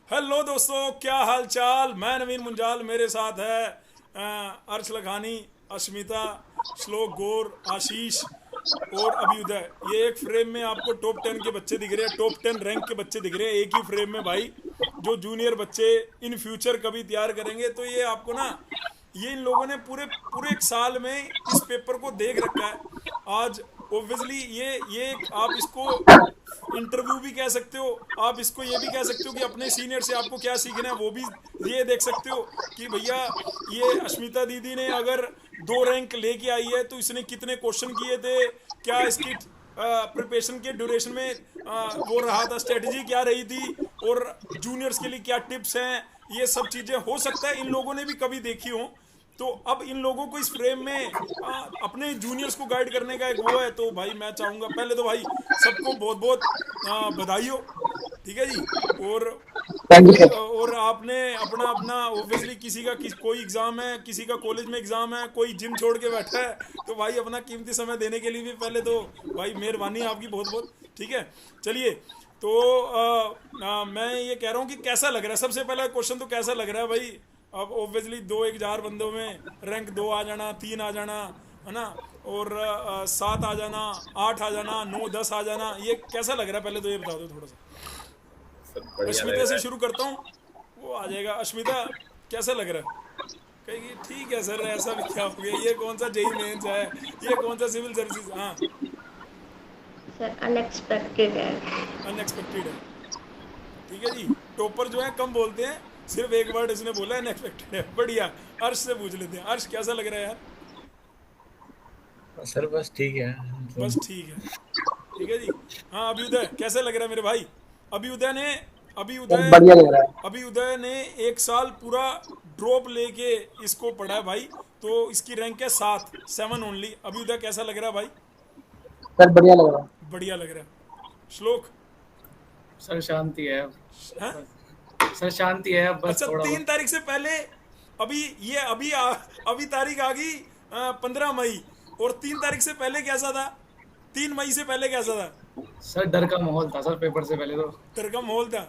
Hello दोस्तों, क्या हाल चाल। मैं नवीन मुंजाल, मेरे साथ है अर्श लखानी, अश्मिता, श्लोक गौर, आशीष और अभ्युदय। ये एक फ्रेम में आपको टॉप 10 के बच्चे दिख रहे हैं, टॉप 10 रैंक के बच्चे दिख रहे हैं एक ही फ्रेम में भाई। जो जूनियर बच्चे इन फ्यूचर कभी तैयार करेंगे, तो ये आपको ना, ये इन लोगों ने पूरे पूरे एक साल में इस पेपर को देख रखा है। आज ओब्वियसली ये आप इसको इंटरव्यू भी कह सकते हो, आप इसको ये भी कह सकते हो कि अपने सीनियर से आपको क्या सीखना है वो भी ये देख सकते हो कि भैया ये अश्मिता दीदी ने अगर 2 रैंक लेके आई है तो इसने कितने क्वेश्चन किए थे, क्या इसकी प्रिपरेशन के ड्यूरेशन में वो रहा था, स्ट्रेटजी क्या रही थी, और जूनियर्स के लिए क्या टिप्स हैं। ये सब चीज़ें हो सकता है इन लोगों ने भी कभी देखी हो। तो अब इन लोगों को इस फ्रेम में अपने जूनियर्स को गाइड करने का एक वो है। तो भाई मैं चाहूँगा पहले तो भाई सबको बहुत बहुत बधाई हो, ठीक है जी। और थैंक यू सर। और आपने अपना अपना ओब्वियसली कोई एग्ज़ाम है, किसी का कॉलेज में एग्ज़ाम है, कोई जिम छोड़ के बैठा है, तो भाई अपना कीमती समय देने के लिए भी पहले तो भाई मेहरबानी आपकी बहुत बहुत, ठीक है। चलिए, तो मैं ये कह रहा हूँ कि कैसा लग रहा है, सबसे पहला क्वेश्चन तो कैसा लग रहा है भाई। अब ओब्वियसली 1,000 बंदों में रैंक 2 आ जाना, 3 आ जाना, है ना, और 7 आ जाना, 8 आ जाना, 9 10 आ जाना, ये कैसा लग रहा है पहले तो ये बता दो थोड़ा सा। सब बढ़िया लग अश्मिता रहा से है। शुरू करता हूँ, वो आ जाएगा। अश्मिता, कैसा लग रहा है? कहेगी ठीक है सर, ऐसा भी क्या हो गया, ये कौन सा जेई मेंस है, ये कौन सा सिविल सर्विसेज। हाँ, सर अनएक्सपेक्टेड है। अनएक्सपेक्टेड है, ठीक है जी। टॉपर जो है कम बोलते हैं, सिर्फ एक वर्ड इसने बोला अनएक्सपेक्टेड है, बढ़िया। अर्श से पूछ लेते हैं, अर्श कैसा लग रहा है यार? सर बस ठीक है बस मतलब। ठीक है, ठीक है जी। हाँ अभ्युदय, कैसे लग रहा है मेरे भाई? अभ्युदय ने सर अभ्युदय बढ़िया लग रहा है। अभ्युदय ने एक साल पूरा ड्रॉप लेके इसको पढ़ा है भाई। तो इसकी रैंक है 7 ओनली। अभ्युदय कैसा लग रहा है भाई? सर बढ़िया लग रहा है। बढ़िया लग रहा है। श्लोक? सर शांति है अब। हैं? सर शांति है अब, बस अच्छा, थोड़ा 3 तारीख से पहले, अभी ये अभी तारीख आ गई 15 मई, और 3 तारीख से पहले कैसा था? 3 मई से पहले कैसा था? सर डर का माहौल था सर पेपर से पहले तो। डर का माहौल था?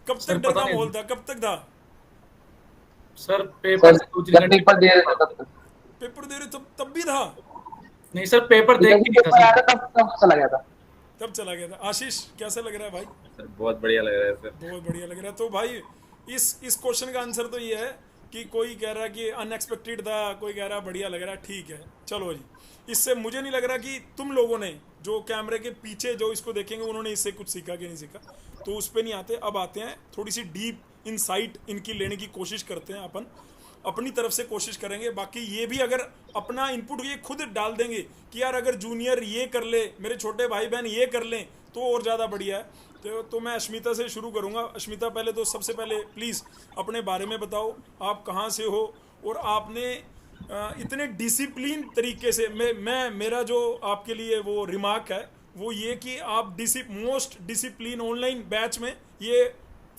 कब तक सर डर पता का नहीं माहौल था, कब तक था? सर पेपर सर से 2-3 जब घंटे। पेपर दे रहे थे तब तक। पेपर दे रहे तब भी था? नहीं सर, पेपर देख जब के नहीं था पेपर आया सर। था तब चला गया था। तब चला गया था। आशीष, कैसा लग रहा है भाई? सर बहुत बढ़िया लग रहा है सर। बहुत बढ़िया लग रहा है। तो भाई इस क्वेश्चन का आंसर तो ये है कि कोई कह रहा है कि अनएक्सपेक्टेड था, कोई कह रहा है बढ़िया लग रहा है, ठीक है। चलो जी, इससे मुझे नहीं लग रहा कि तुम लोगों ने जो कैमरे के पीछे जो इसको देखेंगे उन्होंने इससे कुछ सीखा कि नहीं सीखा, तो उस पर नहीं आते। अब आते हैं थोड़ी सी डीप इनसाइट इनकी लेने की कोशिश करते हैं अपन, अपनी तरफ से कोशिश करेंगे। बाकी ये भी अगर अपना इनपुट ये खुद डाल देंगे कि यार अगर जूनियर ये कर ले, मेरे छोटे भाई बहन ये कर लें, तो और ज़्यादा बढ़िया है। तो मैं अश्मिता से शुरू करूंगा। अश्मिता, पहले तो सबसे पहले प्लीज़ अपने बारे में बताओ, आप कहाँ से हो, और आपने इतने डिसिप्लिन तरीके से, मेरा जो आपके लिए वो रिमार्क है वो ये कि आप मोस्ट डिसिप्लिन ऑनलाइन बैच में, ये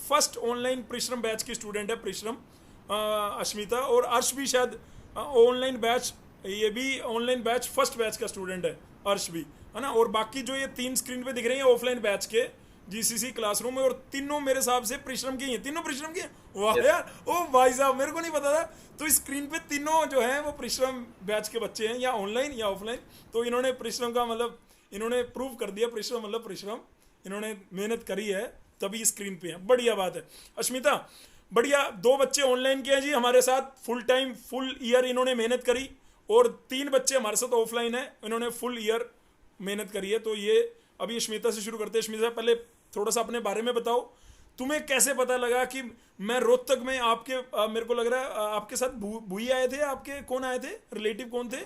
फर्स्ट ऑनलाइन परिश्रम बैच की स्टूडेंट है परिश्रम, अश्मिता। और अर्श भी शायद ऑनलाइन बैच, ये भी ऑनलाइन बैच फर्स्ट बैच का स्टूडेंट है, अर्श भी, है ना। और बाकी जो ये 3 स्क्रीन पे दिख रहे हैं ऑफलाइन बैच के जीसीसी क्लासरूम में, और तीनों मेरे हिसाब से परिश्रम की हैं, तीनों परिश्रम की हैं। वाह यस। यार, ओ भाई साहब, मेरे को नहीं पता था। तो इस स्क्रीन पे तीनों जो हैं वो परिश्रम बैच के बच्चे हैं, या ऑनलाइन या ऑफलाइन। तो इन्होंने परिश्रम का मतलब इन्होंने प्रूव कर दिया, परिश्रम मतलब परिश्रम, इन्होंने मेहनत करी है तभी स्क्रीन पे है, बढ़िया बात है। अश्मिता, बढ़िया। 2 बच्चे ऑनलाइन के हैं जी हमारे साथ, फुल टाइम फुल ईयर इन्होंने मेहनत करी, और 3 बच्चे हमारे साथ ऑफलाइन है, इन्होंने फुल ईयर मेहनत करी है। तो ये अभी अश्मिता से शुरू करते हैं। अश्मिता, पहले थोड़ा सा अपने बारे में बताओ, तुम्हें कैसे पता लगा कि मैं रोहतक में आपके मेरे को लग रहा है आपके साथ भूई आए थे, आपके कौन आए थे, रिलेटिव कौन थे?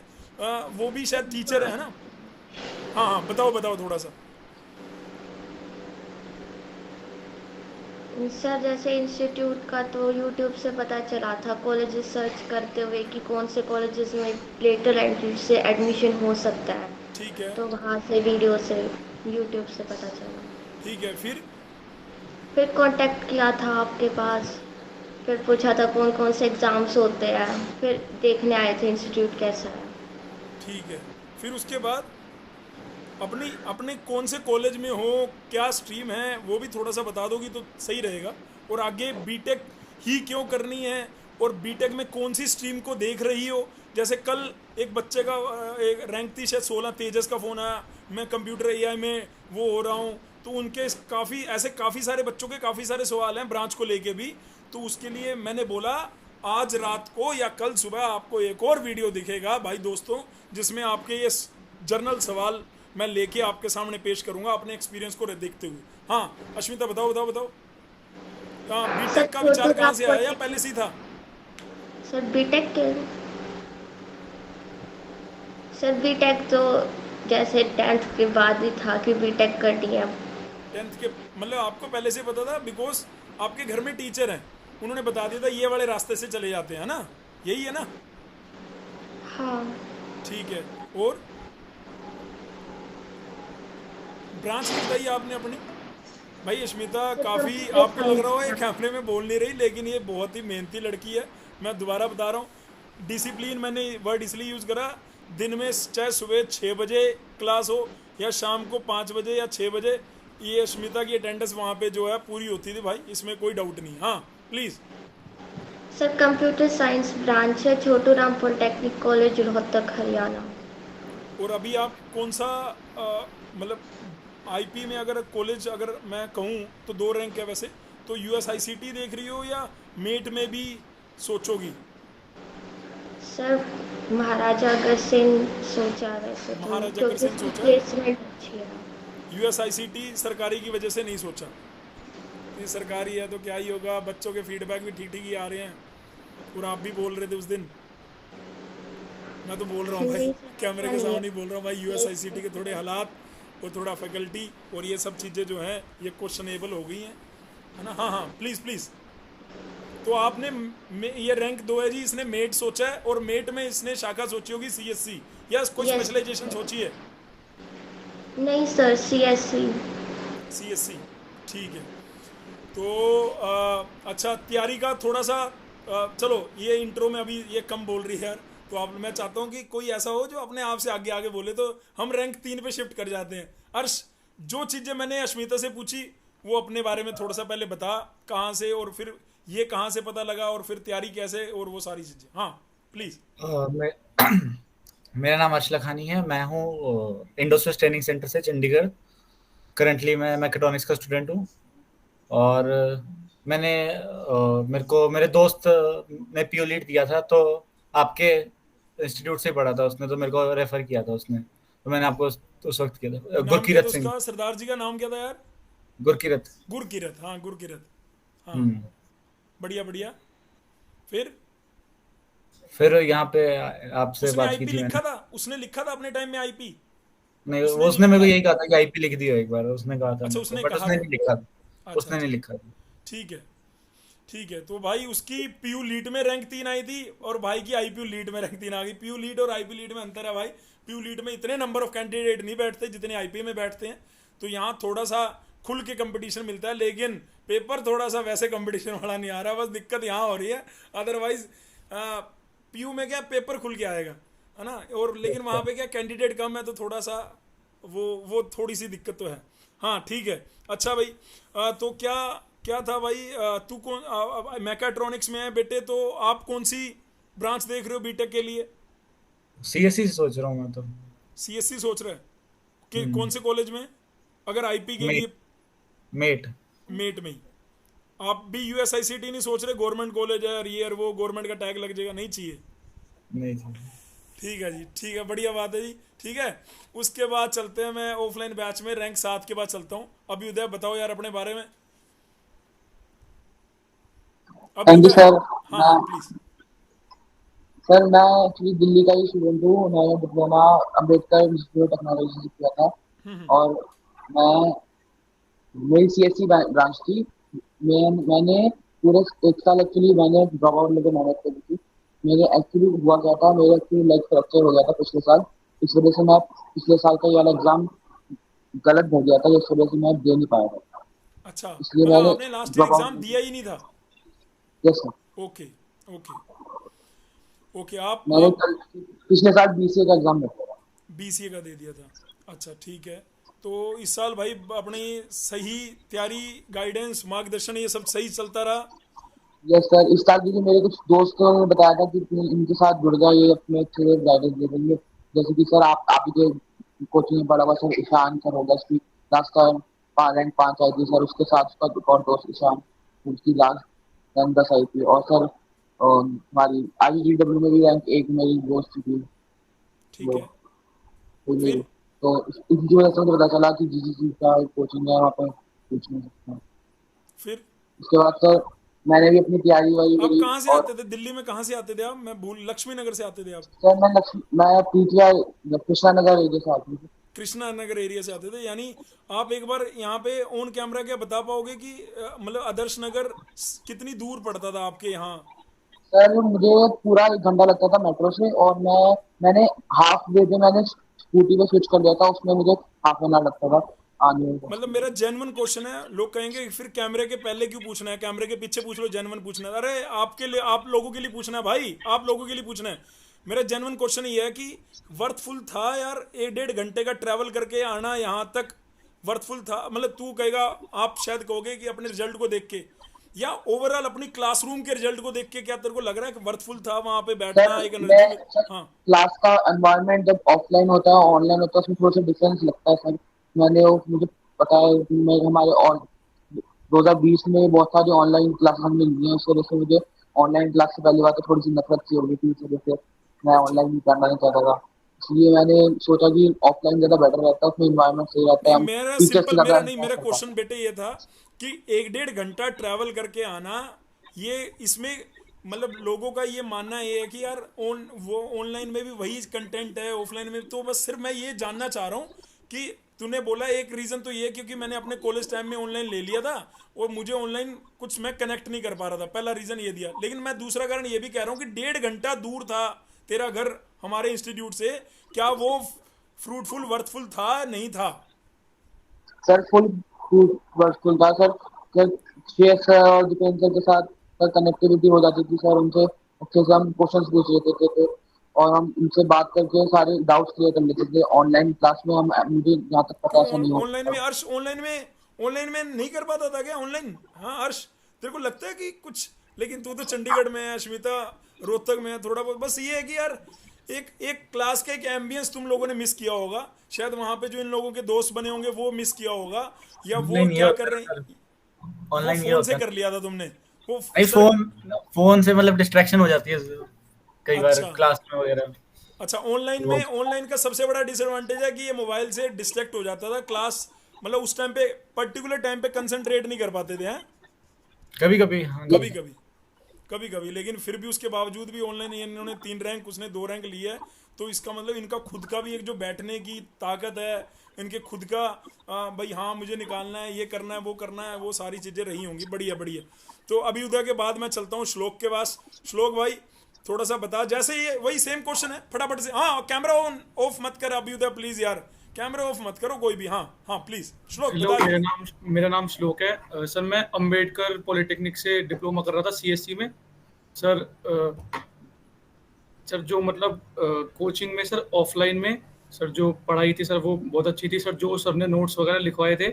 वो भी शायद टीचर है ना? हाँ हाँ, बताओ बताओ थोड़ा सा। सर जैसे इंस्टीट्यूट का तो यूट्यूब से पता चला था, कॉलेजेस सर्च करते हुए कि कौन से कॉलेजेस में लेटर एंट्री से एडमिशन हो सकता है, ठीक है, तो वहाँ से वीडियो से यूट्यूब से पता चला। ठीक है। फिर कांटेक्ट किया था आपके पास, फिर पूछा था कौन कौन से एग्ज़ाम्स होते हैं, फिर देखने आए थे इंस्टीट्यूट कैसा है। ठीक है, फिर उसके बाद अपनी अपने कौन से कॉलेज में हो, क्या स्ट्रीम है, वो भी थोड़ा सा बता दोगी तो सही रहेगा। और आगे बीटेक ही क्यों करनी है, और बीटेक में कौन सी स्ट्रीम को देख रही हो। जैसे कल एक बच्चे का एक रैंक थी शायद 16, तेजस का फ़ोन आया, मैं कंप्यूटर एआई में वो हो रहा हूँ। तो उनके काफ़ी सारे बच्चों के काफ़ी सारे सवाल हैं ब्रांच को लेके भी। तो उसके लिए मैंने बोला आज रात को या कल सुबह आपको एक और वीडियो दिखेगा भाई दोस्तों, जिसमें आपके ये जर्नल सवाल मैं लेके आपके सामने पेश करूंगा अपने एक्सपीरियंस को देखते हुए। हाँ अश्मिता बताओ बताओ बताओ। हाँ बीटेक का विचार कहाँ से आया या पहले से ही था? सर बीटेक तो जैसे 10th के बाद ही था कि बीटेक करनी है। 10th के मतलब आपको पहले से पता था, बिकॉज आपके घर में टीचर हैं, उन्होंने बता दिया था ये वाले रास्ते से चले जाते हैं ना, यही है ना? हाँ। ठीक है। और ब्रांच बताइए आपने अपनी। भाई अश्मिता काफ़ी आपको लग रहा हो ये कैमरे में बोल नहीं रही, लेकिन ये बहुत ही मेहनती लड़की है। मैं दोबारा बता रहा हूँ, डिसिप्लिन मैंने वर्ड इसलिए यूज़ करा, दिन में चाहे सुबह 6 बजे क्लास हो या शाम को 5 बजे या 6 बजे, ये अश्मिता की अटेंडेंस वहाँ पे जो है पूरी होती थी भाई, इसमें कोई डाउट नहीं। हाँ please. Sir computer science branch है, छोटू राम पॉलिटेक्निक कॉलेज, रोहतक, हरियाणा। और अभी आप कौन सा मतलब आईपी में अगर कॉलेज अगर मैं कहूँ तो 2 रैंक है वैसे, तो यूएसआईसीटी देख रही हो या मेट में भी सोचोगी? सर महाराजा अग्रसेन सोचा वैसे तो, महाराजा अग्रसेन सोचा? प्लेसमेंट अच्छी है। यूएसआईसीटी सरकारी की वजह से नहीं सोचा? ये सरकारी है तो क्या ही होगा, बच्चों के फीडबैक भी ठीक ठीक ही आ रहे हैं। और आप भी बोल रहे थे उस दिन, मैं तो बोल रहा हूँ भाई कैमरे के सामने ही बोल रहा हूँ भाई, यूएसआईसीटी के थोड़े हालात और थोड़ा फैकल्टी और ये सब चीज़ें जो हैं ये क्वेश्चनेबल हो गई हैं, है ना? हाँ हाँ प्लीज़ प्लीज़। तो आपने ये रैंक 2 है जी, इसने मेट सोचा है, और मेट में इसने शाखा सोची होगी सीएससी या कोई स्पेशलाइजेशन सोची है? नहीं सर, सीएससी। सीएससी, ठीक है। तो अच्छा तैयारी का थोड़ा सा चलो ये इंट्रो में अभी ये कम बोल रही है यार, तो आप मैं चाहता हूँ कि कोई ऐसा हो जो अपने आप से आगे आगे बोले, तो हम रैंक 3 पे शिफ्ट कर जाते हैं। अर्श, जो चीज़ें मैंने अश्मिता से पूछी वो अपने बारे में थोड़ा सा पहले बता, कहाँ से और फिर ये कहाँ से पता लगा और फिर तैयारी कैसे और वो सारी चीज़ें। हाँ प्लीज़। मेरा नाम अर्श लखानी है, मैं हूँ इंडोस्पेस ट्रेनिंग सेंटर से चंडीगढ़। करंटली मैं मैकेट्रॉनिक्स का स्टूडेंट हूँ। और मेरे दोस्त ने पीओ लीड दिया था, तो आपके इंस्टीट्यूट से पढ़ा था उसने, तो मेरे को रेफर किया था उसने, तो मैंने आपको उस वक्त किया था। गुरकीरत सिंह। सरदार जी का नाम क्या था यार? गुरकीरत। हाँ गुरकीरत। हाँ बढ़िया बढ़िया। फिर यहाँ पे आपसे बात की थी मैंने। लिखा था उसने, लिखा था अपने टाइम में आईपी? नहीं, उसने मेरे को यही कहा था कि आईपी लिख दियो एक बार, उसने कहा था। अच्छा, उसने बट कहा उसने नहीं लिखा था। अच्छा, उसने नहीं लिखा था। ठीक है ठीक है। तो भाई उसकी पीयू लीड में रैंक 3 आई थी और भाई की आईपीयू लीड में रैंक 3 आ गई। पीयू लीड और आईपी लीड में अंतर है भाई, पीयू लीड में इतने नंबर ऑफ कैंडिडेट नहीं बैठते जितने आईपी में बैठते हैं, तो यहाँ थोड़ा सा खुल के कंपटीशन मिलता है, लेकिन पेपर थोड़ा सा वैसे कंपटीशन वाला नहीं आ रहा, बस दिक्कत यहाँ हो रही है। अदरवाइज पीयू में क्या पेपर खुल के आएगा, है ना? और लेकिन वहाँ पे क्या कैंडिडेट कम है, तो थोड़ा सा वो थोड़ी सी दिक्कत तो है। हाँ ठीक है। अच्छा भाई तो क्या था भाई, तू कौन मैकाट्रॉनिक्स में है बेटे, तो आप कौन सी ब्रांच देख रहे हो बीटेक के लिए? सीएससी सोच रहा हूँ मैं तो। सीएससी सोच रहा है कि कौन से कॉलेज में? अगर आईपी के लिए मेट में ही। आप भी यूएसआईसीटी नहीं सोच रहे? गवर्नमेंट कॉलेज है ये वो, गवर्नमेंट का टैग लग जाएगा, नहीं चाहिए? नहीं चाहिए। ठीक है जी, ठीक है, बढ़िया बात है जी। ठीक है, उसके बाद चलते हैं, मैं ऑफलाइन बैच में रैंक 7 के बाद चलता हूँ। अभी उदय बताओ यार अपने बारे में। Thank you sir. हाँ प्लीज। सर मैं एक्चुअली दिल्ली का ही स्टूडेंट हूँ, मैंने diploma Ambedkar institute of technology से किया था और मेरी सीएससी ब्रांच थी। मैंने पूरे 1 साल एक्चुअली मैंने ड्रॉप आउट लेकर मेहनत करी थी। मेरे एक्चुअली हुआ क्या था, मेरे एक्चुअली लेग फ्रैक्चर हो गया था पिछले साल, इस वजह से मैं पिछले साल का ये वाला एग्जाम गलत भर गया था, इस वजह से मैं दे नहीं पाया था। अच्छा, इसलिए मतलब मैंने आपने लास्ट एग्जाम दिया ही नहीं था? Yes sir. Okay okay okay. आप मैंने पिछले साल बीसीए का एग्जाम दिया था। बीसीए का दे दिया था? अच्छा ठीक है। तो इस साल भाई अपनी सही तैयारी, गाइडेंस, मार्गदर्शन ये सब सही चलता रहा? यस सर, इस साल क्योंकि मेरे कुछ दोस्तों ने बताया था कि तुम इनके साथ जुड़ जाओ, ये अपने अच्छे से गाइडेंस दे देंगे। जैसे कि सर आप ही के कोचिंग में पढ़ा हुआ सर ईशान सर होगा, इसकी लास्ट टाइम रैंक 5 आई थी सर, उसके साथ उसका एक और दोस्त ईशान, उसकी लास्ट रैंक 10 आई थी। और सर हमारी IGW में भी रैंक 1 मेरी दोस्त थी ठीक वो, है। तो ये फिर तो इनकी वजह से मुझे पता चला कि GGC का कोचिंग है वहाँ पे पूछ नहीं सकते हैं। फिर उसके बाद सर मैंने भी अपनी तैयारी वारी आप करी। कहाँ से और आते थे दिल्ली में? कहाँ से आते थे आप? मैं भूल, लक्ष्मी नगर से आते थे आप? सर मैं PTI कृष्णा नगर एरिया से आती हूँ। कृष्णा नगर एरिया से आते थे, यानी आप एक बार यहाँ पे ऑन कैमरा क्या बता पाओगे कि मतलब आदर्श नगर कितनी दूर पड़ता था आपके यहाँ? सर मुझे पूरा 1 घंटा लगता था मेट्रो से, और मैंने हाफ वे पे मैंने स्कूटी पे स्विच कर लिया था, उसमें मुझे हाफ एन आवर लगता था आने में। मतलब मेरा जेन्युइन क्वेश्चन है, लोग कहेंगे फिर कैमरे के पहले क्यों पूछना है, कैमरे के पीछे पूछ लो, जेन्युइन पूछना है। अरे आपके लिए, आप लोगों के लिए पूछना है भाई, आप लोगों के लिए पूछना है। मेरा जेन्युइन क्वेश्चन ये है कि वर्थफुल था यार 1-1.5 घंटे का ट्रैवल करके आना यहाँ तक? वर्थफुल था? मतलब तू कहेगा, आप शायद कहोगे कि अपने रिजल्ट को देख के या ओवरऑल अपनी क्लासरूम के रिजल्ट को देख के, क्या तेरे को लग रहा है कि वर्थफुल था वहां पे बैठना, सर एक मैं एनर्जी? सर हाँ। क्लास का एनवायरनमेंट जब ऑफलाइन होता है ऑनलाइन होता है उसमें थोड़ा सा डिफरेंस लगता है सर। मुझे पता है कि मैं हमारे और 2020 में बहुत सारी ऑनलाइन क्लासेस हमने ली हैं, इस वजह से मुझे ऑनलाइन क्लास से पहली बात तो थोड़ी सी नफरत सी हो गई थी, इस वजह से मैं अच्छा। ऑनलाइन करना नहीं चाहता था। इसलिए मैंने सोचा कि ऑफलाइन ज़्यादा बेटर रहता है, उसमें इन्वायरमेंट सही रहता नहीं है, हम मेरा टीचर्स से सिंपल, ज़्यादा मेरा नहीं, मेरा इंटरेक्ट कर क्वेश्चन पाते बेटे ये था कि 1-1.5 घंटा ट्रैवल करके आना, ये इसमें मतलब लोगों का ये मानना ये है कि यार वो ऑनलाइन में भी वही कंटेंट है, ऑफलाइन में। तो बस सिर्फ मैं ये जानना चाह रहा हूँ कि तूने बोला एक रीज़न तो ये क्योंकि मैंने अपने कॉलेज टाइम में ऑनलाइन ले लिया था और मुझे ऑनलाइन कुछ मैं कनेक्ट नहीं कर पा रहा था, पहला रीज़न ये दिया। लेकिन मैं दूसरा कारण ये भी कह रहा हूँ कि 1.5 घंटा दूर था तेरा घर हमारे इंस्टीट्यूट से, क्या वो फ्रूटफुल, वर्थफुल था, नहीं था? सर फुल था सर। सर शेख सर और दीपेंद्र सर के साथ सर कनेक्टिविटी हो जाती थी सर, उनसे अच्छे से हम क्वेश्चंस पूछ लेते थे और हम उनसे बात करके सारे डाउट्स क्लियर कर लेते थे। ऑनलाइन क्लास में हम मुझे जहाँ तक पता क्यों ऐसा नहीं ऑनलाइन होता। में अर्श, ऑनलाइन में नहीं कर पाता था क्या ऑनलाइन? हाँ अर्श, तेरे को लगता है कि कुछ, लेकिन तू तो चंडीगढ़ में है, अश्मिता रोहतक में है, थोड़ा बहुत बस ये है कि यार एक एक क्लास का एक एम्बियंस तुम लोगों ने मिस किया होगा शायद, वहां पे जो इन लोगों के दोस्त बने होंगे वो मिस किया होगा, या वो ऑनलाइन ये क्या होता कर है रहे सर, हैं, वो ऑनलाइन ये फोन से होता है। कर लिया था तुमने वो नहीं, सर? फोन से मतलब डिस्ट्रैक्शन हो जाती है कई बार अच्छा। क्लास में वगैरह। अच्छा, ऑनलाइन वो में, ऑनलाइन का सबसे बड़ा डिसएडवांटेज है कि ये मोबाइल से डिस्ट्रैक्ट हो जाता था क्लास, मतलब उस टाइम पे पर्टिकुलर टाइम पे कंसंट्रेट नहीं कर पाते थे हैं? कभी कभी, हाँ जी। कभी कभी, कभी कभी, लेकिन फिर भी उसके बावजूद भी ऑनलाइन इन्होंने 3 रैंक, उसने 2 रैंक लिए है। तो इसका मतलब इनका खुद का भी एक जो बैठने की ताकत है, इनके खुद का भाई हाँ मुझे निकालना है, ये करना है, वो करना है, वो सारी चीज़ें रही होंगी। बढ़िया बढ़िया। तो अभी उदय के बाद मैं चलता हूँ श्लोक के पास। श्लोक भाई थोड़ा सा बता, जैसे ये वही सेम क्वेश्चन है, फटाफट से। हाँ कैमरा ऑन ऑफ मत कर अभी उदय प्लीज यार, कैमरा ऑफ मत करो कोई भी। हाँ हाँ प्लीज श्लोक हेलो, बता। मेरा नाम श्लोक है। सर मैं अंबेडकर पॉलिटेक्निक से डिप्लोमा कर रहा था CSC में। सर सर जो मतलब कोचिंग में सर ऑफलाइन में सर जो पढ़ाई थी सर वो बहुत अच्छी थी सर। जो सर ने नोट्स वगैरह लिखवाए थे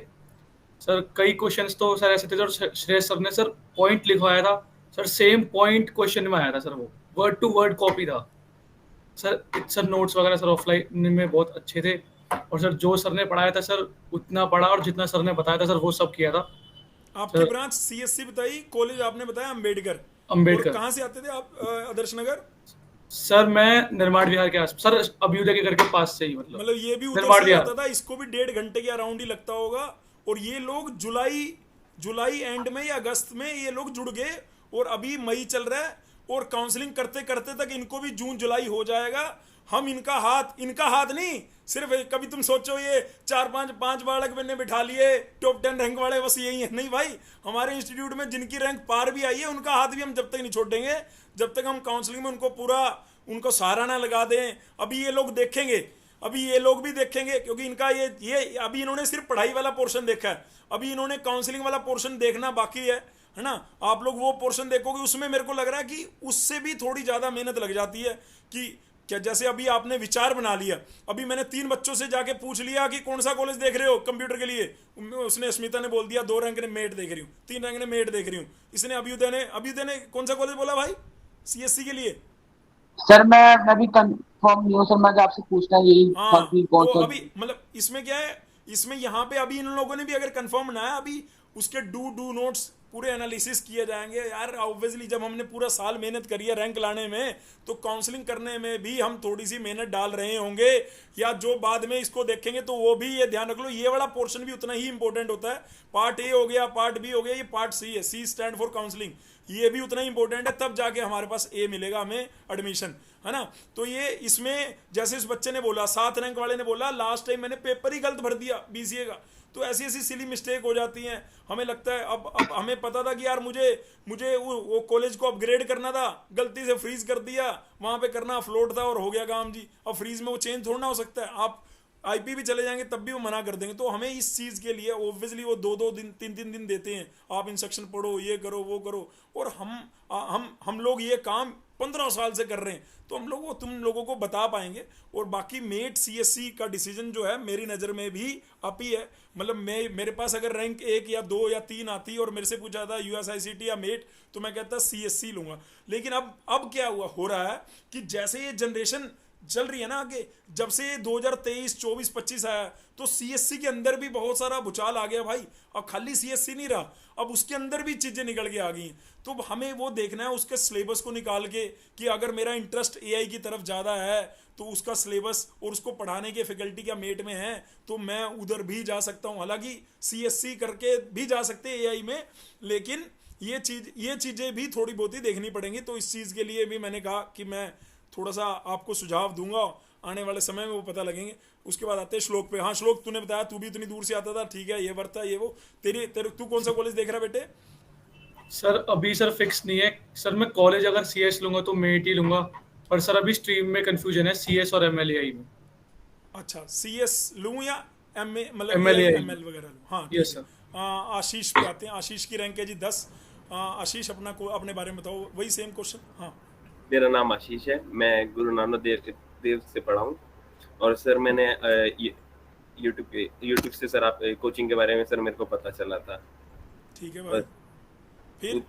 सर, कई क्वेश्चंस तो सर ऐसे थे, सर श्रेयस सर ने सर पॉइंट लिखवाया था सर, सेम पॉइंट क्वेश्चन में आया था सर, वो वर्ड टू वर्ड कॉपी था सर। नोट्स वगैरह सर ऑफलाइन में बहुत अच्छे थे, और सर जो सर ने पढ़ाया था सर उतना पढ़ा, और जितना सर ने बताया था सर वो सब किया था आपकी सर। ब्रांच CSC बताई, कॉलेज आपने बताया अंबेडकर, और अंबेडकर। कहाँ से आते थे आप? आदर्श नगर? सर मैं निर्माण विहार के आस सर, अभ्युदय के घर के पास से ही, मतलब ये भी उधर निर्माण से ही विहार। आता था, इसको भी 1.5 घंटे के अराउंड ही लगता होगा। और ये लोग जुलाई जुलाई एंड में या अगस्त में ये लोग जुड़ गए, और अभी मई चल रहा है, और काउंसलिंग करते करते तक इनको भी जून जुलाई हो जाएगा। हम इनका हाथ नहीं, सिर्फ कभी तुम सोचो ये 4-5 बालक मैंने बिठा लिए टॉप 10 रैंक वाले, बस यही है नहीं भाई। हमारे इंस्टीट्यूट में जिनकी रैंक पार भी आई है उनका हाथ भी हम जब तक नहीं छोड़ेंगे, जब तक हम काउंसलिंग में उनको पूरा उनको सहारा लगा दें। अभी ये लोग देखेंगे, अभी ये लोग भी देखेंगे, क्योंकि इनका ये अभी इन्होंने सिर्फ पढ़ाई वाला पोर्शन देखा है, अभी इन्होंने काउंसलिंग वाला पोर्शन देखना बाकी है ना। आप लोग वो पोर्शन देखोगे, उसमें मेरे को लग रहा है कि उससे भी थोड़ी ज़्यादा मेहनत लग जाती है कि क्या जैसे अभी आपने विचार बना लिया, अभी मैंने 3 बच्चों से जाके पूछ लिया कि कौन सा कॉलेज देख रहे हो कंप्यूटर के लिए, उसने अस्मिता ने बोल दिया 2 रैंक ने मेट देख रही हूँ, 3 रैंक ने मेट देख रही हूँ। इसने अभ्युदय ने कौन सा कॉलेज बोला भाई सीएससी के लिए? सर मैं भी कंफर्म नहीं हूँ सर, मैं आपसे पूछना यही था हाँ, कि कौन तो सा। अभी मतलब इसमें क्या है, इसमें यहाँ पे अभी इन लोगों ने भी अगर कंफर्म ना है, अभी उसके डू नोट्स पूरे एनालिसिस किए जाएंगे यार। ऑब्वियसली जब हमने पूरा साल मेहनत करी है रैंक लाने में, तो काउंसलिंग करने में भी हम थोड़ी सी मेहनत डाल रहे होंगे, या जो बाद में इसको देखेंगे तो वो भी ये ध्यान रख लो, ये वाला पोर्शन भी उतना ही इंपॉर्टेंट होता है। पार्ट ए हो गया, पार्ट बी हो गया, ये पार्ट सी है, सी स्टैंड फॉर काउंसलिंग, ये भी उतना ही इंपॉर्टेंट है, तब जाके हमारे पास ए मिलेगा हमें एडमिशन, है ना। तो ये इसमें जैसे इस बच्चे ने बोला, 7 रैंक वाले ने बोला लास्ट टाइम मैंने पेपर ही गलत भर दिया बीसीए का, तो ऐसी ऐसी सिली मिस्टेक हो जाती हैं। हमें लगता है अब हमें पता था कि यार मुझे वो कॉलेज को अपग्रेड करना था, गलती से फ्रीज कर दिया, वहां पे करना फ्लोट था और हो गया काम जी। अब फ्रीज में वो चेंज थोड़ा ना हो सकता है, आप आईपी भी चले जाएंगे तब भी वो मना कर देंगे। तो हमें इस चीज़ के लिए ऑब्वियसली वो 2-2 दिन 3-3 दिन देते हैं, आप इंस्ट्रक्शन पढ़ो, ये करो वो करो, और हम लोग ये काम 15 साल से कर रहे हैं, तो हम लोग वो तुम लोगों को बता पाएंगे। और बाकी मेट सीएससी का डिसीजन जो है मेरी नज़र में भी अप ही है। मतलब मेरे पास अगर रैंक 1 या 2 या 3 आती और मेरे से पूछा था यूएसआईसीटी या मेट, तो मैं कहता सीएससी लूँगा। लेकिन अब क्या हो रहा है कि जैसे ये जनरेशन चल रही है ना आगे, जब से 2023, 24, 25 आया, तो सीएससी के अंदर भी बहुत सारा भूचाल आ गया भाई। अब खाली सीएससी नहीं रहा, अब उसके अंदर भी चीज़ें निकल के आ गई हैं। तो हमें वो देखना है उसके सिलेबस को निकाल के, कि अगर मेरा इंटरेस्ट एआई की तरफ ज़्यादा है तो उसका सिलेबस और उसको पढ़ाने के फैकल्टी क्या मेट में है, तो मैं उधर भी जा सकता हूँ। हालांकि सीएससी करके भी जा सकते हैं एआई में, लेकिन ये चीज़ें भी थोड़ी बहुत ही देखनी पड़ेंगी। तो इस चीज़ के लिए भी मैंने कहा कि मैं थोड़ा सा आपको सुझाव दूंगा, आने वाले समय में वो पता लगेंगे। उसके बाद आते हैं श्लोक पे। हाँ श्लोक, तूने बताया तू भी इतनी दूर से आता था, ठीक है, ये वर्ता ये वो, तू कौन सा कॉलेज देख रहा है बेटे? सर अभी सर फिक्स नहीं है सर, मैं कॉलेज अगर सीएस लूंगा तो मेट ही लूंगा, पर सर अभी स्ट्रीम में कंफ्यूजन है सीएस और एमएलएआई में। अच्छा, सीएस लूँ या एमए, मतलब एमएल वगैरह लूँ? हाँ यस सर। आशीष पे आते हैं। आशीष की रैंक है जी 10। आशीष अपने बारे में बताओ, वही सेम क्वेश्चन। हाँ, मेरा नाम आशीष है, मैं गुरु नानक देव से पढ़ा हूँ, और सर मैंने यूट्यूब से सर आप कोचिंग के बारे में सर मेरे को पता चला था। ठीक है भाई, फिर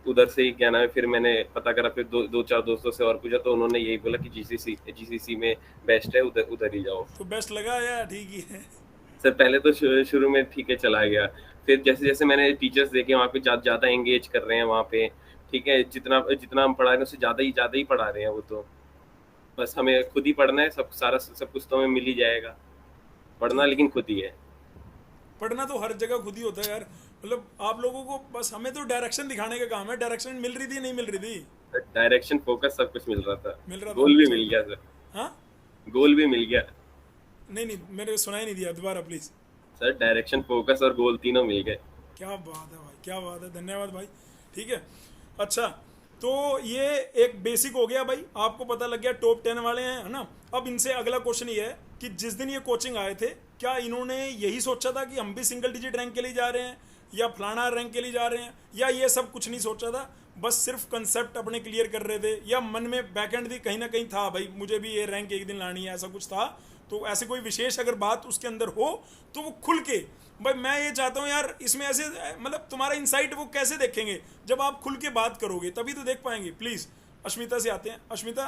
उधर से ही क्या नाम है, फिर मैंने पता करा, फिर 2-4 दोस्तों से और पूछा, तो उन्होंने यही बोला कि जीसीसी में बेस्ट है, उधर ही जाओ। तो बेस्ट लगा या ठीक ही है? सर पहले तो शुरू में ठीक है चला गया, फिर जैसे जैसे मैंने टीचर्स देखे वहाँ पे ज़्यादा एंगेज कर रहे हैं वहाँ पे, ठीक है, जितना हम पढ़ा रहे हैं उससे ज़्यादा ही पढ़ा रहे हैं वो, तो बस हमें खुद ही पढ़ना है, सब कुछ तो हमें मिल ही जाएगा, पढ़ना लेकिन खुद ही है। पढ़ना तो हर जगह खुद ही होता है यार। मतलब आप लोगों को बस हमें तो डायरेक्शन दिखाने का काम है। डायरेक्शन मिल रही थी नहीं मिल रही थी? डायरेक्शन, फोकस, सब कुछ मिल रहा था, गोल भी मिल गया सर। हाँ, गोल भी मिल गया। नहीं मेरे सुनाई नहीं दिया, दोबारा प्लीज। सर डायरेक्शन, फोकस और गोल तीनों मिल गए। क्या बात है भाई, क्या बात है, धन्यवाद भाई। ठीक है, अच्छा, तो ये एक बेसिक हो गया भाई, आपको पता लग गया टॉप 10 वाले हैं, है ना। अब इनसे अगला क्वेश्चन ये है कि जिस दिन ये कोचिंग आए थे, क्या इन्होंने यही सोचा था कि हम भी सिंगल डिजिट रैंक के लिए जा रहे हैं, या फलाना रैंक के लिए जा रहे हैं, या ये सब कुछ नहीं सोचा था, बस सिर्फ कंसेप्ट अपने क्लियर कर रहे थे, या मन में बैकएंड भी कहीं ना कहीं था भाई मुझे भी ये रैंक एक दिन लानी है, ऐसा कुछ था? तो ऐसे कोई विशेष अगर बात उसके अंदर हो तो वो खुल के, भाई मैं ये चाहता हूँ यार इसमें ऐसे, मतलब तुम्हारा इंसाइट वो कैसे देखेंगे? जब आप खुल के बात करोगे तभी तो देख पाएंगे। प्लीज़ अश्मिता से आते हैं। अश्मिता,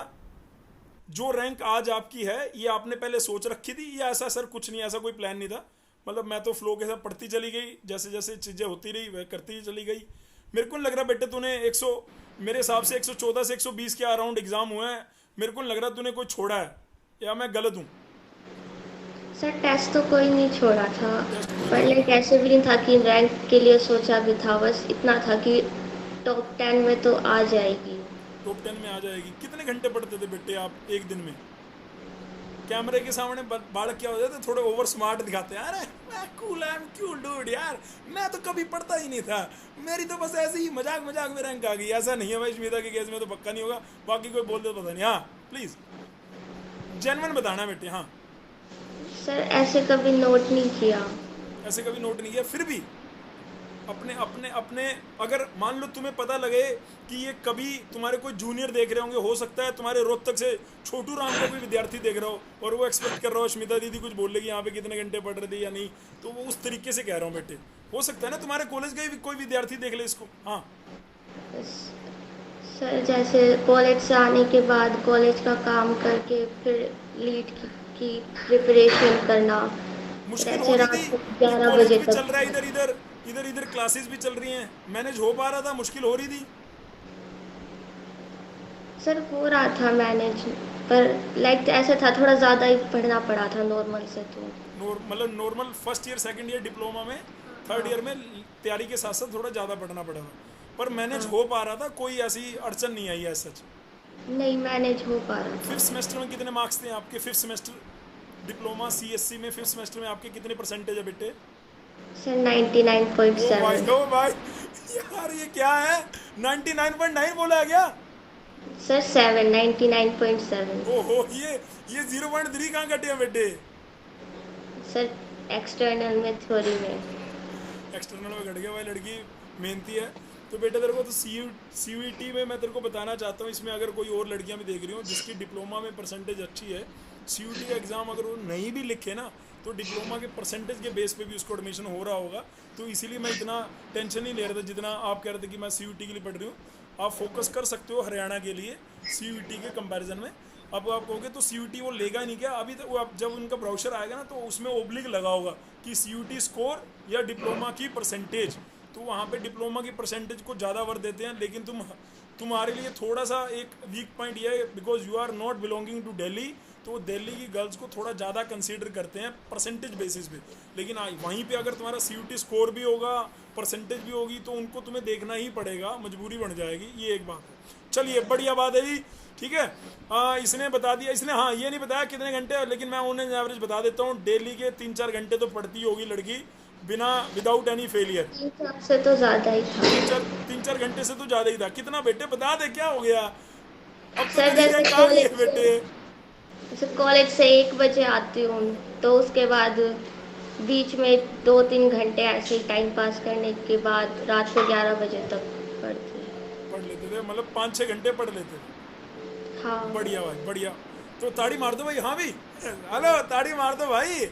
जो रैंक आज आपकी है ये आपने पहले सोच रखी थी, या ऐसा सर कुछ नहीं, ऐसा कोई प्लान नहीं था? मतलब मैं तो फ्लो के साथ पढ़ती चली गई, जैसे जैसे चीज़ें होती रही वह करती चली गई। मेरे को नहीं लग रहा बेटे तूने 100, मेरे हिसाब से 114 से 120 के अराउंड एग्जाम हुए हैं, मेरे को नहीं लग रहा तूने कोई छोड़ा है, या मैं गलत हूँ? सर टेस्ट तो कोई नहीं छोड़ा था, पर लाइक ऐसे भी नहीं था कि रैंक के लिए सोचा भी था, बस इतना था कि टॉप 10 में तो आ जाएगी। टॉप 10 में आ जाएगी। कितने घंटे पढ़ते थे बेटे आप एक दिन में? कैमरे के सामने बालक क्या हो जाते, थोड़े ओवर स्मार्ट दिखाते हैं, अरे मैं cool, I am cool dude यार, मैं तो कभी पढ़ता ही नहीं था, मेरी तो बस ऐसे ही मजाक में रैंक आ गई। ऐसा नहीं है भाई, स्मिता के केस में तो पक्का नहीं होगा, बाकी कोई बोल दे तो पता नहीं। हाँ प्लीज़ जेन्युइन बताना बेटे। हाँ सर ऐसे कभी नोट नहीं किया। ऐसे कभी नोट नहीं किया, फिर भी अपने अपने अपने अगर मान लो तुम्हें पता लगे कि ये कभी तुम्हारे कोई जूनियर देख रहे होंगे, हो सकता है तुम्हारे रोहतक से छोटू राम का कोई विद्यार्थी देख रहा हो और वो एक्सपेक्ट कर रहा हो स्मिता दीदी कुछ बोल लेगी यहाँ पे कितने घंटे पढ़ रही थी या नहीं, तो वो उस तरीके से कह रहा हूँ बेटे। हो सकता है ना तुम्हारे कॉलेज का ही कोई विद्यार्थी देख ले इसको। हाँ सर जैसे कॉलेज से आने के बाद कॉलेज का काम करके फिर लीड की प्रिपरेशन करना, मुश्किल हो ऐसे रही रात थी को कि 11 कॉलेज बजे भी चल रहा है, तक। इधर इधर क्लासेस भी चल रही हैं, मैनेज हो पा रहा था, मुश्किल हो रही थी? सर हो रहा था मैनेज, पर लाइक ऐसा था थोड़ा ज़्यादा ही पढ़ना पड़ा था नॉर्मल से। तो मतलब normal first year second year diploma में, थर्ड ईयर में तैयारी के साथ साथ थोड़ा ज़्यादा पढ़ना पड़ा था, पर मैनेज हो पा रहा था, कोई ऐसी अड़चन नहीं आई है सच? नहीं मैनेज हो पा रहा था। फिफ्थ सेमेस्टर में कितने मार्क्स थे आपके? फिफ्थ सेमेस्टर डिप्लोमा सीएससी में फिफ्थ सेमेस्टर में आपके कितने परसेंटेज है बेटे? सर ओ भाई 99.7। ओ भाई यार ये क्या है, 99.9 बोला है क्या? सर 99.7। ओहो ये 0.3 कहाँ कटे हैं बेटे? सर एक्सटर्नल में थ्योरी में। एक्सटर्नल में घट गया भाई, लड़की मेहनती है। तो बेटा तेरे को तो सीयूईटी में मैं तेरे को बताना चाहता हूँ, इसमें अगर कोई और लड़कियां भी देख रही हो जिसकी डिप्लोमा में परसेंटेज अच्छी है, सीयूईटी का एग्ज़ाम अगर वो नहीं भी लिखे ना तो डिप्लोमा के परसेंटेज के बेस पे भी उसको एडमिशन हो रहा होगा। तो इसीलिए मैं इतना टेंशन नहीं ले रहा था जितना आप कह रहे थे कि मैं सीयूईटी के लिए पढ़ रही हूँ। आप फोकस कर सकते हो हरियाणा के लिए सीयूईटी के कंपैरिजन में। अब आप कहोगे तो सीयूईटी वो लेगा ही नहीं क्या? अभी तो आप जब उनका ब्राउचर आएगा ना तो उसमें ओब्लिक लगा होगा कि सीयूईटी स्कोर या डिप्लोमा की परसेंटेज, तो वहाँ पे डिप्लोमा की परसेंटेज को ज़्यादा वर्थ देते हैं। लेकिन तुम्हारे लिए थोड़ा सा एक वीक पॉइंट ये है, because you are not belonging to Delhi, तो वो दिल्ली की गर्ल्स को थोड़ा ज़्यादा कंसीडर करते हैं परसेंटेज बेसिस पे। लेकिन वहीं पे अगर तुम्हारा सीयूईटी स्कोर भी होगा, परसेंटेज भी होगी, तो उनको तुम्हें देखना ही पड़ेगा, मजबूरी बन जाएगी, ये एक बात है। चलिए बढ़िया बात है जी, ठीक है। इसने बता दिया, इसने हाँ ये नहीं बताया कितने घंटे, लेकिन मैं उन्हें एवरेज बता देता हूँ, डेली के 3-4 घंटे तो पढ़ती होगी लड़की विदाउट एनी फेलियर। 3-4 से तो ज़्यादा ही था। 3-4 घंटे से तो ज़्यादा ही था। कितना बेटे बता दे, क्या हो गया? अब तो सर तेरी जैसे रैंक आ गई है बेटे। कॉलेज से 1 बजे आती हूँ, तो उसके बाद बीच में 2-3 घंटे ऐसे ही टाइम पास करने के बाद रात को 11 बजे तक पढ़ती हूँ। पढ़ लेते थे, मतलब 5-6 घंटे पढ़ लेते थे। हाँ बढ़िया भाई बढ़िया। तो ताड़ी मार दो भाई। हाँ भी हेलो, ताड़ी मार दो भाई।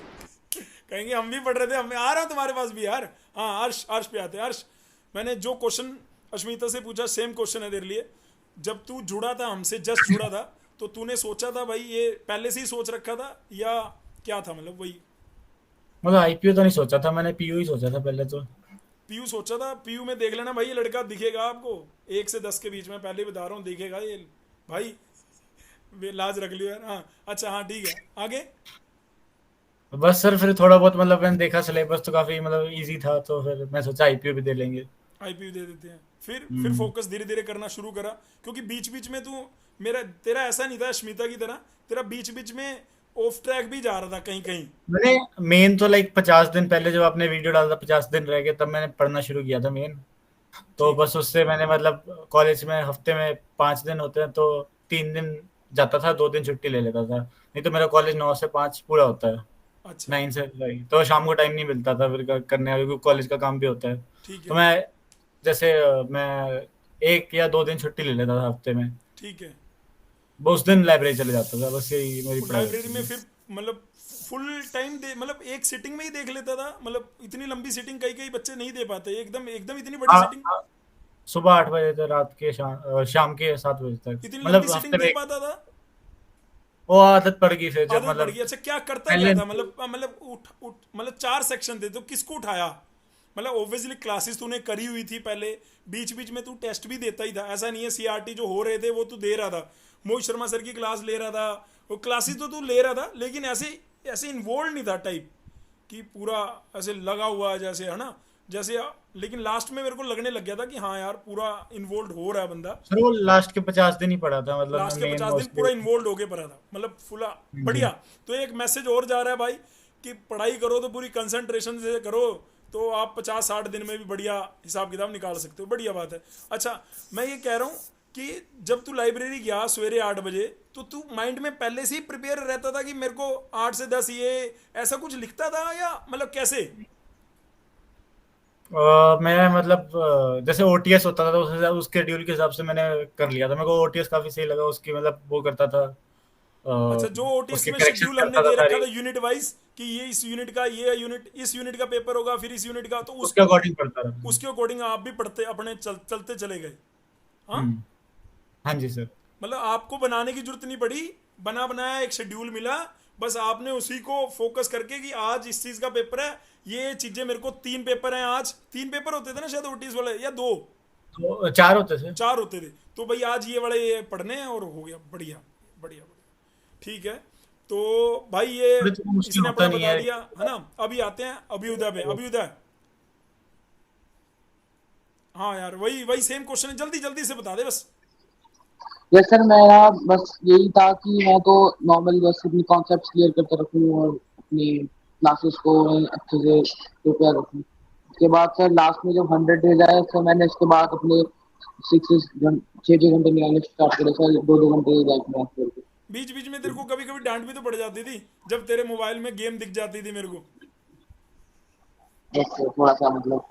कहेंगे हम भी पढ़ रहे थे, हम आ रहा हूँ तुम्हारे पास भी यार। हाँ अर्श पे आते हैं। अर्श, मैंने जो क्वेश्चन अश्मिता से पूछा सेम क्वेश्चन है तेरे लिए। जब तू जुड़ा था हमसे, जस्ट जुड़ा था, तो तूने सोचा था भाई ये पहले से ही सोच रखा था या क्या था? मतलब वही मतलब आईपीओ तो नहीं सोचा था मैंने, पीयू ही सोचा था पहले तो। पीयू सोचा था? पीयू में देख लेना भाई, ये लड़का दिखेगा आपको 1 से 10 के बीच में, पहले बता रहा हूँ, दिखेगा ये भाई, लाज रख लियो यार। हाँ अच्छा हाँ ठीक है, आगे। बस सर फिर थोड़ा बहुत मतलब मैंने देखा सिलेबस तो काफी मतलब इजी था, तो फिर मैं सोचा आईपीओ भी दे लेंगे। आईपीयू दे देते हैं। फिर फोकस धीरे धीरे करना शुरू करा, क्योंकि बीच बीच में तू तेरा ऐसा नहीं था अश्मिता की तरह, तेरा बीच बीच में ऑफ ट्रैक भी जा रहा था कहीं कहीं। मैंने मेन तो लाइक 50 दिन पहले जब आपने वीडियो डाला था, 50 दिन रह गए, तब मैंने पढ़ना शुरू किया था मेन। तो बस उससे मैंने मतलब कॉलेज में हफ्ते में 5 दिन होते हैं, तो 3 दिन जाता था, 2 दिन छुट्टी ले लेता था। नहीं तो मेरा कॉलेज 9 से 5 पूरा होता है, अच्छा 9 से 5, तो शाम को टाइम नहीं मिलता था फिर करने का, क्योंकि कॉलेज का काम भी होता है। ठीक तो है मैं जैसे मैं 1 या 2 दिन छुट्टी ले लेता था हफ्ते में, ठीक है। उस दिन लाइब्रेरी चले जाता था, बस यही मेरी पढ़ाई लाइब्रेरी होती में थी। फिर मतलब फुल टाइम दे, मतलब एक सिटिंग में ही देख लेता था? मतलब इतनी लंबी सिटिंग कई कई बच्चे नहीं दे पाते, एकदम एकदम इतनी बड़ी हाँ, सिटिंग, हाँ, सुबह 8 बजे से रात के शाम के 7 बजे तक, इतनी मतलब लंबी सिटिंग हफ्ते दे में पाता था? वो आदत पड़ गई फिर जब आदत पड़ मतलब गई। अच्छा क्या करता पहले क्या था? मतलब उठ मतलब 4 सेक्शन थे, तो किसको उठाया? मतलब ऑब्वियसली क्लासेस तूने करी हुई थी पहले, बीच बीच में तू टेस्ट भी देता ही था, ऐसा नहीं है सीआरटी जो हो रहे थे वो तू दे रहा था, मोहित शर्मा सर की क्लास ले रहा था, वो क्लासेस तो तू ले रहा था, लेकिन ऐसे इन्वॉल्व नहीं था टाइप कि पूरा ऐसे लगा हुआ जैसे, है ना, जैसे। लेकिन लास्ट में मेरे को लगने लग गया था कि हाँ यार पूरा इन्वॉल्व हो रहा है बंदा। सर वो लास्ट के 50 दिन ही पढ़ा था, मतलब लास्ट के मेन 50 दिन पूरा इन्वॉल्व होके पढ़ा था, मतलब फुला बढ़िया। तो एक मैसेज और जा रहा है भाई कि पढ़ाई करो तो पूरी कंसंट्रेशन से करो, तो आप 50-60 दिन में भी बढ़िया हिसाब किताब निकाल सकते हो, बढ़िया बात है। अच्छा मैं ये कह रहा हूँ कि जब तू लाइब्रेरी गया सवेरे 8 बजे, तो तू माइंड में पहले से ही प्रिपेयर रहता था कि मेरे को 8 से 10 ये ऐसा कुछ लिखता था, या मतलब कैसे? मैं मतलब जैसे ओटीएस होता था तो उसके शेड्यूल के हिसाब से मैंने कर लिया था। मेरे को ओटीएस काफी सही लगा, उसकी मतलब वो करता था, अच्छा, जो ओटीएस उसके में करेक्शन शेड्यूल हमने करता था दे रखा सारी, था यूनिट वाइज कि ये इस यूनिट का, ये यूनिट इस यूनिट का पेपर होगा, फिर इस यूनिट का, तो उसके अकॉर्डिंग पढ़ता था। उसके अकॉर्डिंग आप भी पढ़ते अपने चलते चले गए। हाँ, हम्म। हाँ जी सर। मतलब आपको बनाने की जरूरत नहीं पड़ी, बना बनाया एक शेड्यूल मिला, बस आपने उसी को फोकस करके कि आज इस चीज का पेपर है, ये चीजें मेरे को 3 पेपर हैं आज, 3 पेपर होते थे ना शायद ओटीएस वाले, या 2, तो 4 होते थे। 4 होते थे, तो भाई आज ये वाले ये पढ़ने हैं और हो गया, बढ़िया बढ़िया बढ़िया, ठीक है। तो भाई ये थोड़ी तो मुश्किल इसने होता अपना नहीं बता है। दिया है ना। अभी आते हैं अभ्युदय पे। अभ्युदय, हाँ यार, वही वही सेम क्वेश्चन है, जल्दी जल्दी से बता दे बस। यस सर, मेरा बस यही था कि मैं तो नॉर्मल बस अपनी कॉन्सेप्ट क्लियर करते रखूँ और अपनी क्लासेस को अच्छे से प्रिपेयर रखूँ। उसके बाद सर लास्ट में जब 100 डेज आए, सर मैंने इसके बाद अपने 6 घंटे निकालने स्टार्ट करे सर, 2-2 घंटे बैठ में करके। बीच बीच में तेरे को कभी कभी डांट भी तो पड़ जाती थी जब तेरे मोबाइल में गेम दिख जाती थी मेरे को। बस सर थोड़ा सा मतलब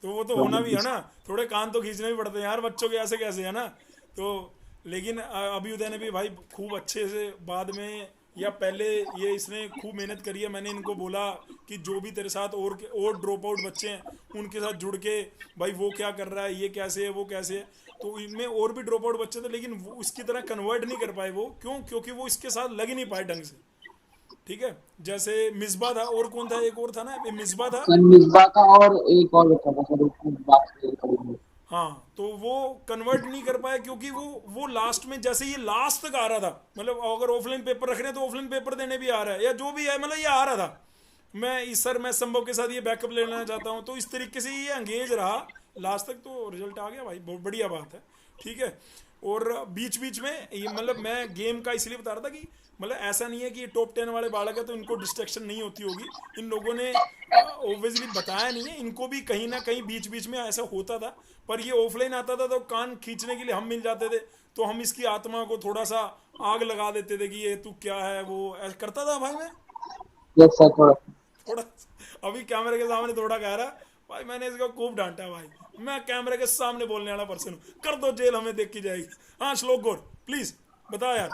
तो वो तो होना भी है ना, थोड़े कान तो खींचने भी पड़ते हैं यार बच्चों के, ऐसे कैसे है ना। तो लेकिन अभ्युदय ने भी भाई खूब अच्छे से बाद में या पहले ये इसने खूब मेहनत करी है। मैंने इनको बोला कि जो भी तेरे साथ और ड्रॉप आउट बच्चे हैं उनके साथ जुड़ के भाई वो क्या कर रहा है, ये कैसे है, वो कैसे है। तो इनमें और भी ड्रॉप आउट बच्चे थे, लेकिन वो उसकी तरह कन्वर्ट नहीं कर पाए। वो क्यों? क्योंकि वो इसके साथ लग ही नहीं पाए ढंग से, ठीक है। जैसे मिसबा था, और कौन था, एक और था ना, मिसबा था। सर मिसबा का और एक और बच्चा था सर, उसकी बात करेंगे। हाँ, तो वो कन्वर्ट नहीं कर पाया क्योंकि वो लास्ट में, जैसे ये लास्ट तक आ रहा था, मतलब अगर ऑफलाइन पेपर रख रहे हैं तो ऑफलाइन पेपर देने भी आ रहा है या जो भी है, मतलब ये आ रहा था। मैं संभव के साथ ये बैकअप लेना चाहता हूँ, तो इस तरीके से ये एंगेज रहा लास्ट तक, तो रिजल्ट आ गया भाई, बहुत बढ़िया बात है, ठीक है। और बीच बीच में ये मतलब मैं गेम का इसलिए बता रहा था कि मतलब ऐसा नहीं है कि टॉप 10 वाले बालक है तो इनको डिस्ट्रैक्शन नहीं होती होगी। इन लोगों ने ऑब्वियसली बताया नहीं है, इनको भी कहीं ना कहीं बीच बीच में ऐसा होता था। पर ये ऑफलाइन आता था तो कान खींचने के लिए हम मिल जाते थे, तो हम इसकी आत्मा को थोड़ा सा आग लगा देते थे कि ये तू क्या है, वो ऐसा करता था भाई। मैं यस सर थोड़ा। थोड़ा अभी कैमरे के सामने थोड़ा कह रहा भाई, मैंने इसको खूब डांटा भाई, मैं कैमरे के सामने बोलने वाला पर्सन हूँ, कर दो जेल, हमें देख की जाएगी। हाँ श्लोक गौर प्लीज बता यार।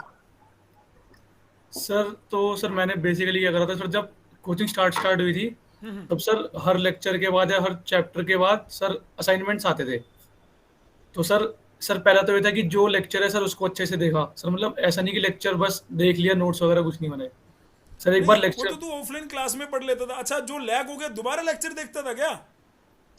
सर तो सर मैंने बेसिकली क्या करा था सर, जब कोचिंग स्टार्ट हुई थी तब सर हर लेक्चर के बाद या हर चैप्टर के बाद सर असाइनमेंट्स आते थे। तो सर पहला तो ये था कि जो लेक्चर है सर उसको अच्छे से देखा सर, मतलब ऐसा नहीं कि लेक्चर बस देख लिया, नोट्स वगैरह कुछ नहीं बनाए सर। एक बार नहीं, वो लेक्चर तो तू ऑफलाइन क्लास में पढ़ लेता था। अच्छा, जो लैग हो गया दोबारा लेक्चर देखता था क्या?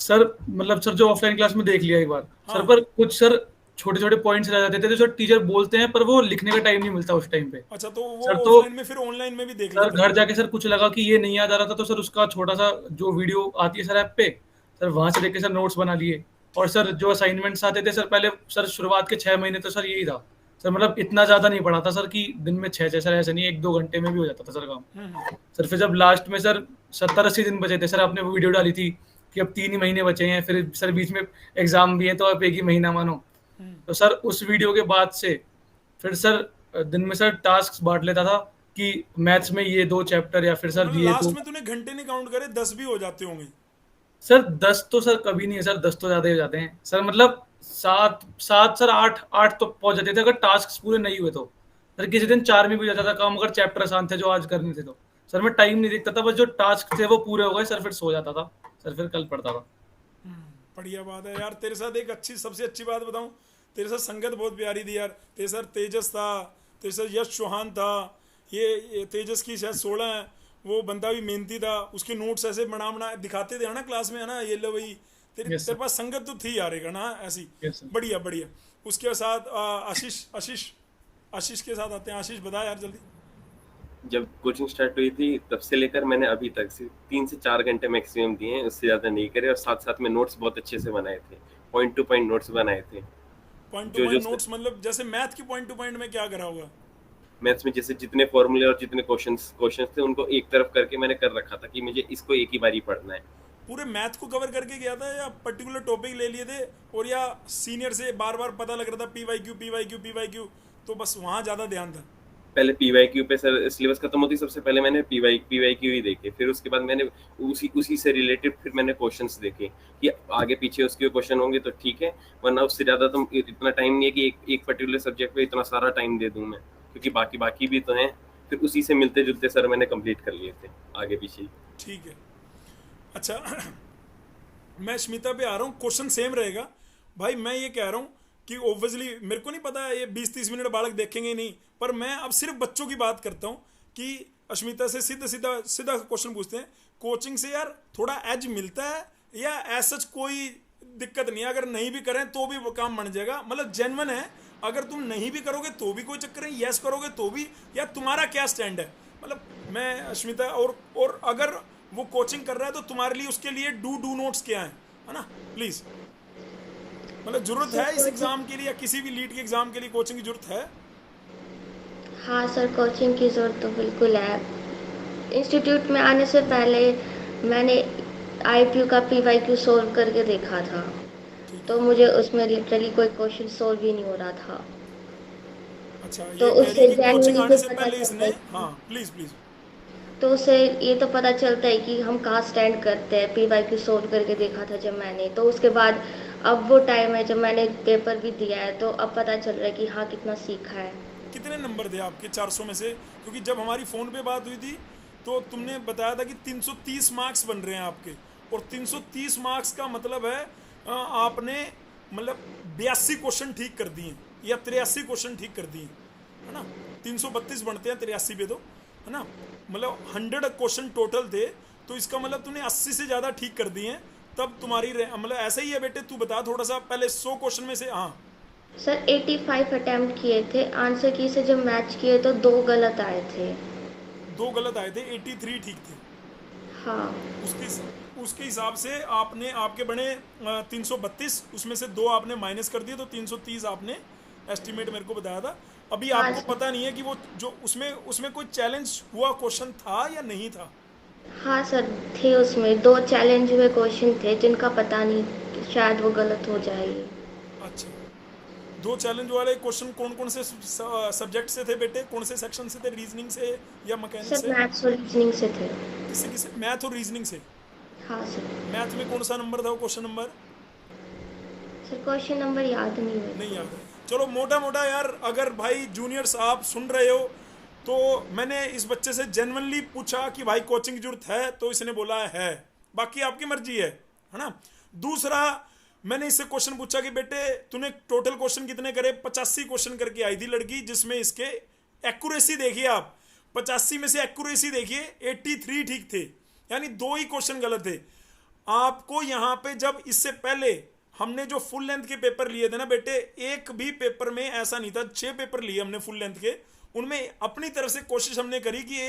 सर मतलब सर जो ऑफलाइन क्लास में देख लिया एक बार हाँ। सर, पर कुछ सर छोटे छोटे पॉइंट्स रह जाते थे जो सर टीचर बोलते हैं पर वो लिखने का टाइम नहीं मिलता उस टाइम पे। अच्छा, तो वो सर तो ऑफलाइन में फिर ऑनलाइन में भी देख सर लेता घर था। जाके सर कुछ लगा कि ये नहीं याद आ रहा था तो सर उसका छोटा सा जो वीडियो आती है सर ऐप पे, सर वहां से देख के सर नोट्स बना लिए। और सर जो असाइनमेंट्स आते थे सर, पहले सर शुरुआत के 6 महीने तो सर यही था सर, मतलब इतना ज्यादा नहीं पढ़ा था सर कि दिन में 6 सर, ऐसा नहीं 1-2 घंटे में भी हो जाता था सर काम। सर फिर जब लास्ट में सर 70-80 दिन बचे थे सर, आपने वो वीडियो डाली थी कि अब 3 ही महीने बचे हैं, फिर सर बीच में एग्जाम भी है तो अब 1 ही महीना मानो। तो सर उस वीडियो के बाद से फिर सर दिन में सर टास्क बांट लेता था कि मैथ्स में ये 2 चैप्टर या फिर सर मतलब ये लास्ट 2। में तूने घंटे नहीं काउंट करे, 10 भी हो जाते होंगे। सर 10 तो सर कभी नहीं है सर, 10 तो ज्यादा ही हो जाते हैं सर, मतलब 7 सर 8 तो पहुंच जाते थे अगर टास्क पूरे नहीं हुए तो। सर किसी दिन 4 में भी हो जाता था काम, अगर चैप्टर आसान थे जो आज करने थे तो। सर मैं टाइम नहीं देखता था, बस जो टास्क थे वो पूरे हो गए सर फिर सो जाता था सर, फिर कल पढ़ता था। बढ़िया बात है यार। तेरे साथ एक सबसे अच्छी बात बताऊं, तेरे साथ संगत बहुत प्यारी थी यार। तेरे साथ तेजस था, तेरे साथ यश चौहान था, ये तेजस की शायद 16 है, वो बंदा भी मेहनती था, उसके नोट्स ऐसे बना दिखाते थे है ना क्लास में, है ना, ये लो भाई। तेरे पास संगत तो थी यार एक, है ना, ऐसी। बढ़िया बढ़िया। उसके साथ आशीष के साथ आते हैं। आशीष बता यार जल्दी। जब कोचिंग स्टार्ट हुई थी तब से लेकर मैंने अभी तक सिर्फ 3 से 4 घंटे मैक्सिमम दिए हैं, उससे ज़्यादा नहीं करे। और साथ साथ में नोट्स बहुत अच्छे से बनाए थे, पॉइंट टू पॉइंट नोट्स बनाए थे। पॉइंट टू पॉइंट नोट्स मतलब जैसे मैथ की पॉइंट टू पॉइंट में क्या करा हुआ? मैथ्स में जैसे जितने फॉर्मूले और जितने क्वेश्चंस थे उनको एक तरफ करके मैंने कर रखा था कि मुझे इसको एक ही बारी पढ़ना है। पूरे मैथ को कवर करके गया था या पर्टिकुलर टॉपिक ले लिए थे, और या सीनियर से बार बार पता लग रहा था पीवाईक्यू, तो बस वहाँ ज़्यादा ध्यान था? पहले पीवाईक्यू पे सर सिलेबस खत्म होती सबसे पहले मैंने पीवाईक्यू ही देखे, फिर उसके बाद मैंने उसी से रिलेटेड फिर मैंने क्वेश्चंस देखे कि आगे पीछे उसके क्वेश्चन होंगे तो ठीक है, वरना उससे ज़्यादा तो इतना टाइम नहीं है कि एक पर्टिकुलर सब्जेक्ट पे इतना सारा टाइम दे दूँ मैं, क्योंकि बाकी भी तो हैं। फिर उसी से मिलते जुलते सर मैंने कंप्लीट कर लिए थे आगे पीछे। ठीक है। अच्छा मैं स्मिता पे आ रहा हूँ, क्वेश्चन सेम रहेगा भाई। मैं ये कह रहा हूँ कि ऑब्वियसली मेरे को नहीं पता ये 20-30 मिनट बालक देखेंगे नहीं, पर मैं अब सिर्फ बच्चों की बात करता हूँ कि अश्मिता से सीधा क्वेश्चन पूछते हैं, कोचिंग से यार थोड़ा एज मिलता है या ऐसा कोई दिक्कत नहीं है, अगर नहीं भी करें तो भी वो काम बन जाएगा, मतलब जेन्युइन है, अगर तुम नहीं भी करोगे तो भी कोई चक्कर नहीं, यस करोगे तो भी, या तुम्हारा क्या स्टैंड है? मतलब मैं अश्मिता और अगर वो कोचिंग कर रहा है तो तुम्हारे लिए उसके लिए डू नोट्स क्या है ना प्लीज, मतलब जरूरत है इस एग्जाम के लिए या किसी भी लीड के एग्जाम के लिए कोचिंग की जरूरत है? हाँ सर, कोचिंग की ज़रूरत तो बिल्कुल है। इंस्टीट्यूट में आने से पहले मैंने आईपीयू का पीवाईक्यू सोल्व करके देखा था, तो मुझे उसमें लिटरली कोई क्वेश्चन सोल्व ही नहीं हो रहा था। अच्छा, तो ये उससे कह रही है कि कोचिंग जेन्युइनली आने से से पता पहले चलता इसने, है, हाँ प्लीज प्लीज, तो उससे ये तो पता चलता है कि हम कहाँ स्टैंड करते हैं। पीवाईक्यू सोल्व करके देखा था जब मैंने, तो उसके बाद अब वो टाइम है जब मैंने पेपर भी दिया है, तो अब पता चल रहा है कि हाँ कितना सीखा है। कितने नंबर थे आपके 400 में से? क्योंकि जब हमारी फ़ोन पे बात हुई थी तो तुमने बताया था कि 330 मार्क्स बन रहे हैं आपके, और 330 मार्क्स का मतलब है आपने मतलब 82 क्वेश्चन ठीक कर दिए या 83 क्वेश्चन ठीक कर दिए, है ना? 332 बनते हैं 83 पे, तो है ना, मतलब 100 क्वेश्चन टोटल थे, तो इसका मतलब तूने 80 से ज़्यादा ठीक कर दिए हैं, तब तुम्हारी मतलब ऐसा ही है बेटे? तू बता थोड़ा सा पहले 100 क्वेश्चन में से। हाँ सर 85 अटेम्प्ट किए थे, आंसर की से जब मैच किए तो 2 गलत आए थे। 2 गलत आए थे, 83 ठीक थे। हाँ उसके हिसाब से आपने, आपके बने 332, उसमें से 2 आपने माइनस कर दिए, तो 330 आपने एस्टिमेट मेरे को बताया था। अभी हाँ आपको पता नहीं है कि वो जो उसमें कोई चैलेंज हुआ क्वेश्चन था या नहीं था? हाँ सर, थे उसमें 2 चैलेंज हुए क्वेश्चन थे जिनका पता नहीं, शायद वो गलत हो जाएगी। अच्छा, 2 चैलेंज वाले क्वेश्चन कौन कौन से सब्जेक्ट से थे बेटे? कौन से सेक्शन से थे? रीजनिंग से या मैकेनिक्स सर से? मैथ्स और रीजनिंग से थे। किसे? मैथ और रीजनिंग से? हाँ सर। मैथ में कौन सा नंबर था वो question number? Sir question number याद नहीं है। नहीं याद है। चलो मोटा मोटा यार, अगर भाई जूनियर्स आप सुन रहे हो तो मैंने इस बच्चे से जेन्युइनली पूछा कि भाई कोचिंग की जरूरत है, तो इसने बोला है, बाकी आपकी मर्जी है ना? दूसरा मैंने इससे क्वेश्चन पूछा कि बेटे तूने टोटल क्वेश्चन कितने करे? 85 क्वेश्चन करके आई थी लड़की, जिसमें इसके एक्यूरेसी देखिए आप, 85 में से एक्यूरेसी देखिए 83 ठीक थे, यानी 2 ही क्वेश्चन गलत थे। आपको यहाँ पे जब इससे पहले हमने जो फुल लेंथ के पेपर लिए थे ना बेटे, एक भी पेपर में ऐसा नहीं था, 6 पेपर लिए हमने फुल लेंथ के, उनमें अपनी तरफ से कोशिश हमने करी कि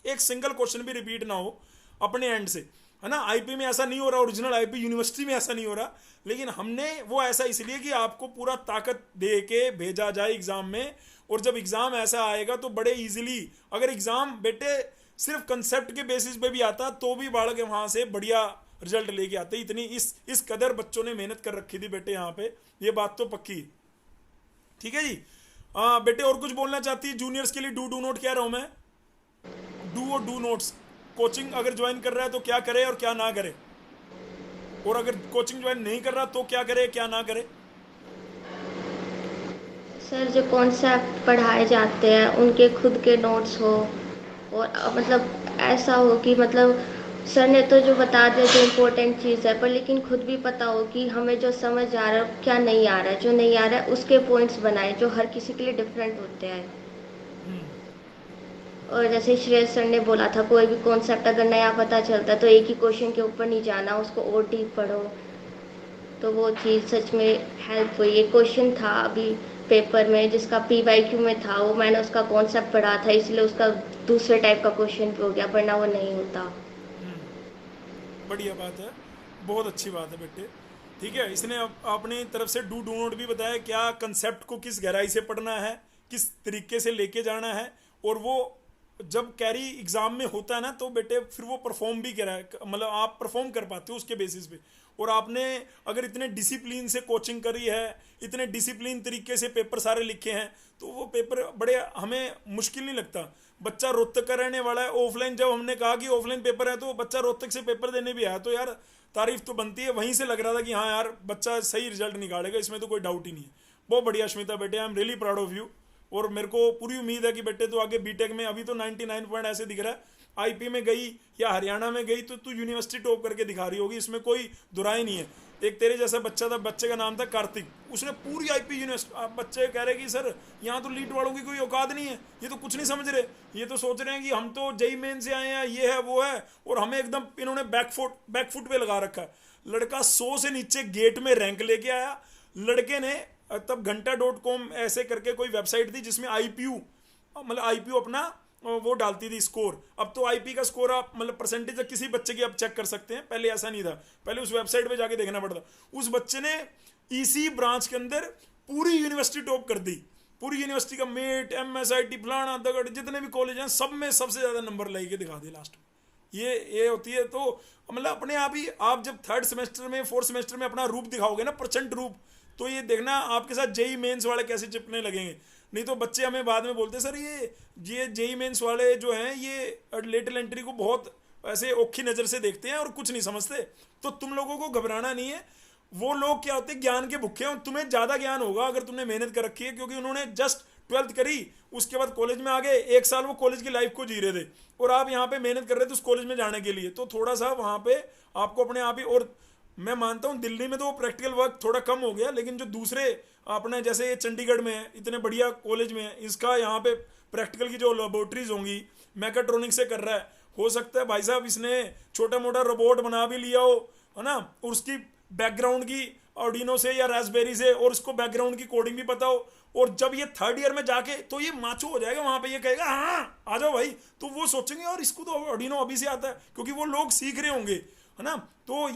एक सिंगल क्वेश्चन भी रिपीट ना हो अपने एंड से, है ना? आईपी में ऐसा नहीं हो रहा, ओरिजिनल आईपी यूनिवर्सिटी में ऐसा नहीं हो रहा, लेकिन हमने वो ऐसा इसलिए कि आपको पूरा ताकत दे के भेजा जाए एग्जाम में, और जब एग्जाम ऐसा आएगा तो बड़े इजीली, अगर एग्जाम बेटे सिर्फ कंसेप्ट के बेसिस पे भी आता तो भी बालक वहां से बढ़िया रिजल्ट लेके आते। इतनी इस कदर बच्चों ने मेहनत कर रखी थी बेटे यहाँ पे, ये बात तो पक्की। ठीक है जी। बेटे और कुछ बोलना चाहती है जूनियर्स के लिए? डू नोट कह रहा हूं मैं, डू और डू नोट्स। कोचिंग अगर ज्वाइन कर रहा है तो क्या करे और क्या ना करे, और अगर कोचिंग ज्वाइन नहीं कर रहा तो क्या करे क्या ना करे? सर जो कॉन्सेप्ट पढ़ाए जाते हैं उनके खुद के नोट्स हो, और मतलब ऐसा हो कि मतलब सर ने तो जो बता दिया जो इम्पोर्टेंट चीज़ है, पर लेकिन खुद भी पता हो कि हमें जो समझ आ रहा है क्या नहीं आ रहा है, जो नहीं आ रहा है उसके पॉइंट्स बनाए जो हर किसी के लिए डिफरेंट होते हैं। और जैसे श्रेयस सर ने बोला था, कोई भी कॉन्सेप्ट अगर नया पता चलता है तो एक ही क्वेश्चन के ऊपर नहीं जाना, उसको और डीप पढ़ो, तो वो चीज़ सच में हेल्प हुई। एक क्वेश्चन था अभी पेपर में जिसका पीवाईक्यू में था, वो मैंने उसका कॉन्सेप्ट पढ़ा था इसलिए उसका दूसरे टाइप का क्वेश्चन हो गया, वरना वो नहीं होता। बढ़िया बात है, बहुत अच्छी बात है बेटे। ठीक है, इसने अपनी तरफ से डू नोट भी बताया, क्या कंसेप्ट को किस गहराई से पढ़ना है, किस तरीके से लेके जाना है, और वो जब कैरी एग्जाम में होता है ना तो बेटे फिर वो परफॉर्म भी करा मतलब आप परफॉर्म कर पाते हो उसके बेसिस पे। और आपने अगर इतने डिसिप्लिन से कोचिंग करी है, इतने डिसिप्लिन तरीके से पेपर सारे लिखे हैं, तो वो पेपर बड़े हमें मुश्किल नहीं लगता। बच्चा रोहतक का रहने वाला है, ऑफलाइन जब हमने कहा कि ऑफलाइन पेपर है तो बच्चा रोहतक से पेपर देने भी आया, तो यार तारीफ तो बनती है। वहीं से लग रहा था कि हाँ यार बच्चा सही रिजल्ट निकालेगा, इसमें तो कोई डाउट ही नहीं है। बहुत बढ़िया अश्मिता बेटे, I am really proud of you. और मेरे को पूरी उम्मीद है कि बेटे तो आगे बीटेक में, अभी तो 99 पॉइंट ऐसे दिख रहा है, आईपी में गई या हरियाणा में गई तो तू यूनिवर्सिटी टॉप करके दिखा रही होगी, इसमें कोई दुराई नहीं है। एक तेरे जैसा बच्चा था, बच्चे का नाम था कार्तिक, उसने पूरी आईपी यूनिवर्सिटी, आप बच्चे कह रहे कि सर यहाँ तो लीट वालों की कोई औकात नहीं है, ये तो कुछ नहीं समझ रहे, ये तो सोच रहे हैं कि हम तो जेई मेन से आए हैं, ये है वो है, और हमें एकदम इन्होंने बैकफुट पे लगा रखा है। लड़का 100 से नीचे गेट में रैंक लेके आया। लड़के ने तब घंटा.com ऐसे करके कोई वेबसाइट थी जिसमें आईपीयू मतलब आईपीयू अपना वो डालती थी स्कोर। अब तो आईपी का स्कोर आप मतलब परसेंटेज किसी बच्चे की आप चेक कर सकते हैं, पहले ऐसा नहीं था, पहले उस वेबसाइट पे जाके देखना पड़ता। उस बच्चे ने इसी ब्रांच के अंदर पूरी यूनिवर्सिटी टॉप कर दी, पूरी यूनिवर्सिटी का मेट MSIT फलाना दगड़ जितने भी कॉलेज हैं सब में सबसे ज़्यादा नंबर लेके दिखा दिए लास्ट में। ये होती है। तो मतलब अपने आप ही आप जब 3rd सेमेस्टर में 4th सेमेस्टर में अपना रूप दिखाओगे ना, प्रचंड रूप, तो ये देखना आपके साथ जेई मेंस वाले कैसे चिपने लगेंगे। नहीं तो बच्चे हमें बाद में बोलते सर ये जेई मेंस वाले जो हैं ये लेटल एंट्री को बहुत ऐसे औखी नज़र से देखते हैं और कुछ नहीं समझते। तो तुम लोगों को घबराना नहीं है, वो लोग क्या होते हैं ज्ञान के भूखे हैं, तुम्हें ज़्यादा ज्ञान होगा अगर तुमने मेहनत कर रखी है, क्योंकि उन्होंने जस्ट 12th करी, उसके बाद कॉलेज में आ गए, 1 साल वो कॉलेज की लाइफ को जी रहे थे और आप यहाँ पे मेहनत कर रहे थे उस कॉलेज में जाने के लिए। तो थोड़ा सा वहाँ पे आपको अपने आप ही, और मैं मानता हूँ दिल्ली में तो वो प्रैक्टिकल वर्क थोड़ा कम हो गया, लेकिन जो दूसरे अपने जैसे ये चंडीगढ़ में है, इतने बढ़िया कॉलेज में है, इसका यहाँ पे प्रैक्टिकल की जो लेबोरेटरीज होंगी मैकाट्रॉनिक से कर रहा है, हो सकता है भाई साहब इसने छोटा मोटा रोबोट बना भी लिया हो, है ना, और उसकी बैकग्राउंड की ऑर्डिनो से या रास्पबेरी से, और उसको बैकग्राउंड की कोडिंग भी पता हो, और जब ये 3rd ईयर में जाके तो ये माचो हो जाएगा वहाँ पे, ये कहेगा हाँ आ जाओ भाई, तो वो सोचेंगे और इसको तो ऑर्डिनो अभी से आता है, क्योंकि वो लोग सीख रहे होंगे, है ना। तो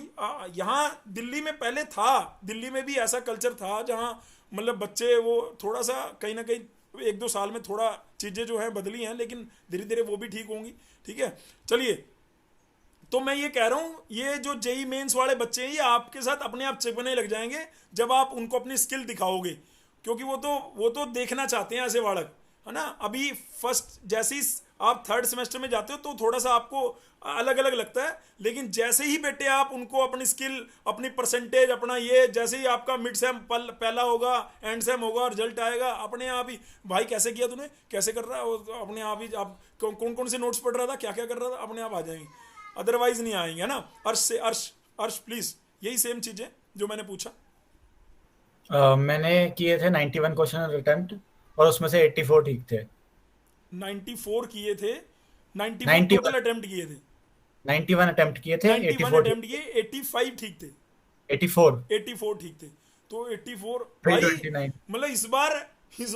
यहाँ दिल्ली में पहले था, दिल्ली में भी ऐसा कल्चर था जहाँ मतलब बच्चे वो थोड़ा सा कहीं ना कहीं 1-2 साल में थोड़ा चीज़ें जो है बदली हैं, लेकिन धीरे धीरे वो भी ठीक होंगी। ठीक है, चलिए, तो मैं ये कह रहा हूँ ये जो जेई मेंस वाले बच्चे हैं ये आपके साथ अपने आप चिपकने लग जाएंगे जब आप उनको अपनी स्किल दिखाओगे, क्योंकि वो तो देखना चाहते हैं ऐसे बालक, है ना। अभी फर्स्ट जैसे ही आप 3rd सेमेस्टर में जाते हो तो थोड़ा सा आपको अलग अलग लगता है, लेकिन जैसे ही बेटे आप उनको अपनी स्किल, अपनी परसेंटेज, अपना ये, जैसे ही आपका मिड सेम पहला होगा, एंड सेम होगा, रिजल्ट आएगा, अपने आप ही भाई कैसे किया तूने, कैसे कर रहा है, अपने आप ही आप कौन कौन से नोट्स पढ़ रहा था, क्या क्या कर रहा था, अपने आप आ जाएंगे, अदरवाइज नहीं आएंगे, है ना। अर्श प्लीज यही सेम चीजें जो मैंने पूछा। मैंने किए थे 91 क्वेश्चन अटेम्प्ट और उसमें से 84 ठीक थे। 94 किए थे, 91 टोटल अटेम्प्ट किए थे, 91 अटेम्प्ट किए थे, 91 अटेम्प्ट किए, 85 ठीक थे, 84 ठीक थे। तो 84 भाई 329 मतलब इस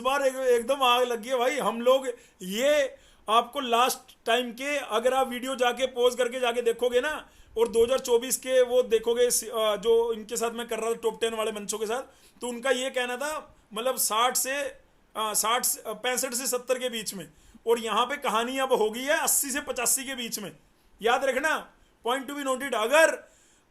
बार एकदम आग लग गई है भाई। हम लोग ये आपको लास्ट टाइम के अगर आप वीडियो जाके पॉज करके जाके देखोगे ना, और 2024 के वो देखोगे जो इनके साथ मैं कर रहा था टॉप 10 वाले मंचों के साथ, तो उनका ये कहना था मतलब 65 से 70 के बीच में, और यहाँ पे कहानी अब हो गई है 80 से 85 के बीच में। याद रखना, पॉइंट टू बी नोटेड।